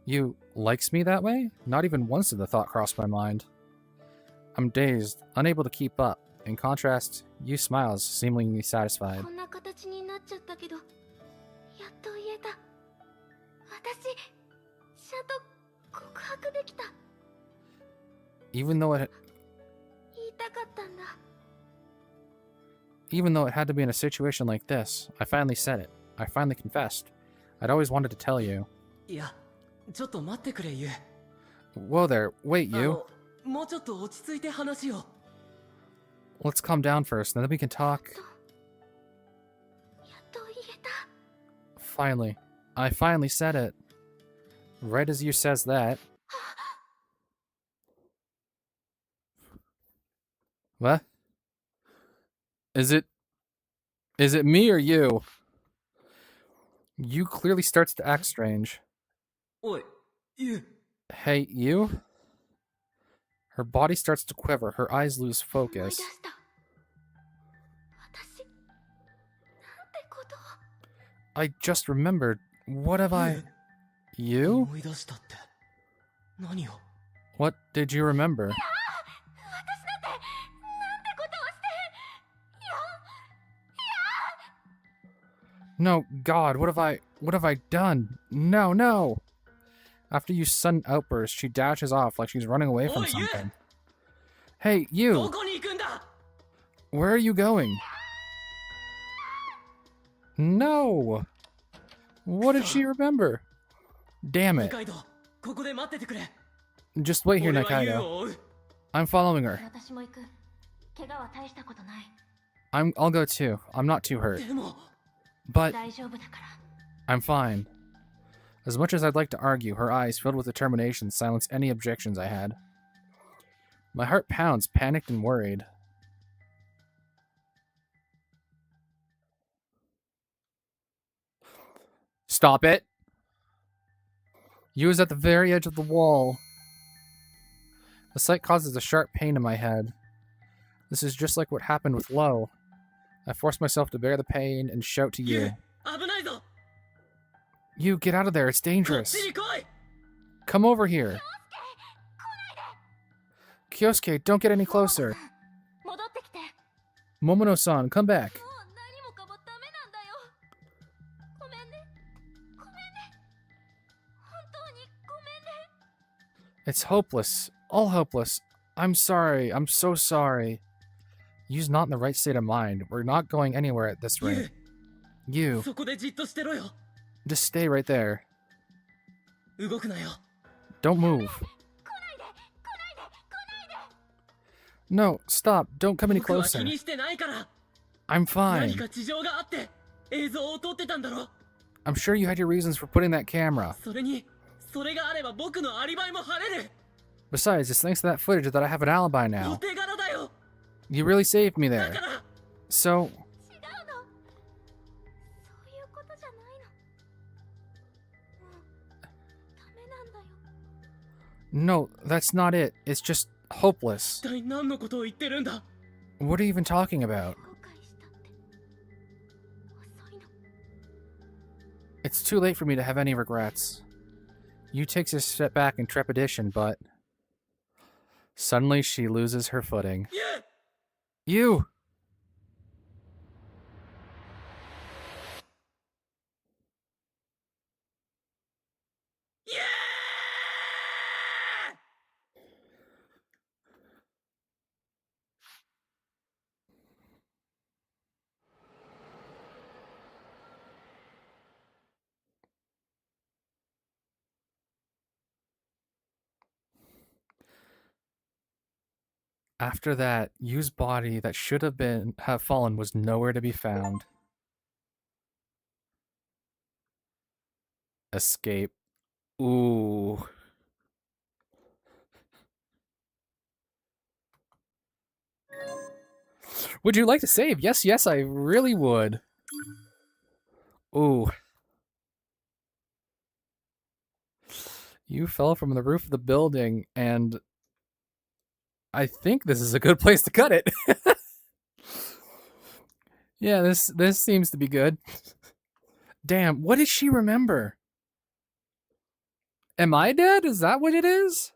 Speaker 2: You likes me that way? Not even once did the thought cross my mind. I'm dazed, unable to keep up. In contrast, you smiles, seemingly satisfied.
Speaker 4: こんな形になっちゃったけど、やっと言えた。私、ちゃんと告白できた。
Speaker 2: Even though it
Speaker 4: 言いたかったんだ。
Speaker 2: Even though it had to be in a situation like this, I finally said it. I finally confessed. I'd always wanted to tell you.
Speaker 5: いや、ちょっと待ってくれ、ユウ。
Speaker 2: Whoa there, wait, you.
Speaker 5: もうちょっと落ち着いて話を。
Speaker 2: Let's calm down first, and then we can talk.
Speaker 4: やっと言えた。
Speaker 2: Finally. I finally said it. Right as you says that. What? Is it me or you? You clearly starts to act strange.
Speaker 5: おい、ユウ。
Speaker 2: Hey, you? Her body starts to quiver, her eyes lose
Speaker 4: 思い出
Speaker 2: focus.
Speaker 4: した。私、なんてことを。
Speaker 2: I just remembered. What have I... You?
Speaker 5: 思い出したって。何を？
Speaker 2: What did you remember?
Speaker 4: 私だって、なんてことをして。
Speaker 2: No, God, what have I done? No, no! After you sudden outburst, she dashes off like she's running away from
Speaker 5: Oi, you!
Speaker 2: something. Hey,
Speaker 5: ど
Speaker 2: you!
Speaker 5: こに行くんだ？
Speaker 2: Where are you going? No! What did she remember? Damn
Speaker 5: 二
Speaker 2: it.
Speaker 5: 階堂、ここで待っててくれ。
Speaker 2: Just wait here,
Speaker 5: 俺はユウ
Speaker 2: Nakaido.
Speaker 5: を追う。
Speaker 2: I'm following her.
Speaker 4: 私も行く。怪我は大したことない。
Speaker 2: I'll go too. I'm not too hurt.
Speaker 5: でも、
Speaker 2: But
Speaker 4: 大丈夫だから。
Speaker 2: I'm fine. As much as I'd like to argue, her eyes, filled with determination, silenced any objections I had. My heart pounds, panicked and worried. Stop it! You was at the very edge of the wall. The sight causes a sharp pain in my head. This is just like what happened with Lowe. I force myself to bear the pain and shout to
Speaker 5: ユウ
Speaker 2: you.
Speaker 5: 危ないぞ。
Speaker 2: You, get out of there, it's
Speaker 5: こっ
Speaker 2: dangerous.
Speaker 5: ちに来い。
Speaker 2: Come over here. Kyosuke, don't get any closer.
Speaker 4: 戻ってきて。
Speaker 2: Momono-san, come back.
Speaker 4: もう何もかもダメなんだよ。ごめんね。ごめんね。本当にごめんね。
Speaker 2: It's hopeless. All hopeless. I'm sorry. I'm so sorry. You's not in the right state of mind. We're not going anywhere at this
Speaker 5: ユ
Speaker 2: rate.
Speaker 5: ウ、
Speaker 2: You,
Speaker 5: そこでじっとしてろよ。
Speaker 2: just stay right there.
Speaker 5: 動くなよ。
Speaker 2: Don't move. No, stop. Don't come any
Speaker 5: 僕は
Speaker 2: closer.
Speaker 5: 気にしてないから。
Speaker 2: I'm
Speaker 5: 何
Speaker 2: fine.
Speaker 5: か事情があって映像を撮ってたんだろ。
Speaker 2: I'm sure you had your reasons for putting that camera.
Speaker 5: それに、それがあれば僕のアリバイも晴れる。
Speaker 2: Besides, it's thanks to that footage that I have an alibi
Speaker 5: お
Speaker 2: now.
Speaker 5: 手柄だよ。
Speaker 2: You really saved me
Speaker 5: だ
Speaker 2: there.
Speaker 5: から、
Speaker 2: So,
Speaker 4: 違うの。そういうことじゃないの。もうダメなんだよ。
Speaker 2: no, that's not it. It's just hopeless.
Speaker 5: 一体何のことを言ってるんだ。
Speaker 2: What are you even talking about?
Speaker 4: 後悔したって遅いの。
Speaker 2: It's too late for me to have any regrets. Yu takes a step back in trepidation, but suddenly she loses her footing.
Speaker 5: ユウ、
Speaker 2: You! After that, Yu's body that should have fallen was nowhere to be found. Escape. Ooh. Would you like to save? Yes, yes, I really would. Ooh. You fell from the roof of the building, and I think this is a good place to cut it. Yeah, this seems to be good. Damn, what did she remember? Am I dead? Is that what it is?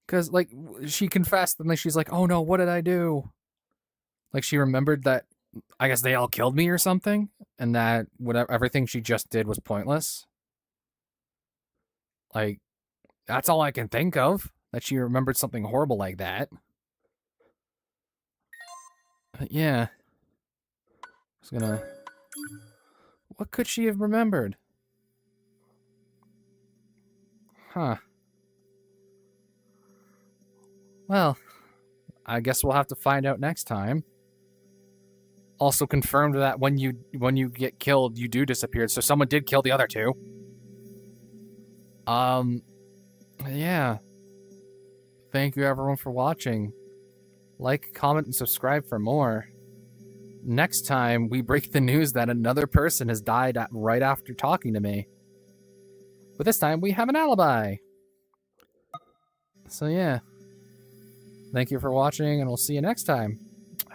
Speaker 2: Because, like, she confessed, and then she's like, oh no, what did I do? Like, she remembered that, I guess they all killed me or something, and that whatever everything she just did was pointless. Like, that's all I can think of, that she remembered something horrible like that. But yeah. I was gonna... What could she have remembered? Huh. Well, I guess we'll have to find out next time. Also confirmed that when you get killed, you do disappear. So someone did kill the other two. Yeah. Thank you everyone for watching. Like, comment, and subscribe for more. Next time, we break the news that another person has died right after talking to me. But this time, we have an alibi. So yeah. Thank you for watching, and we'll see you next time.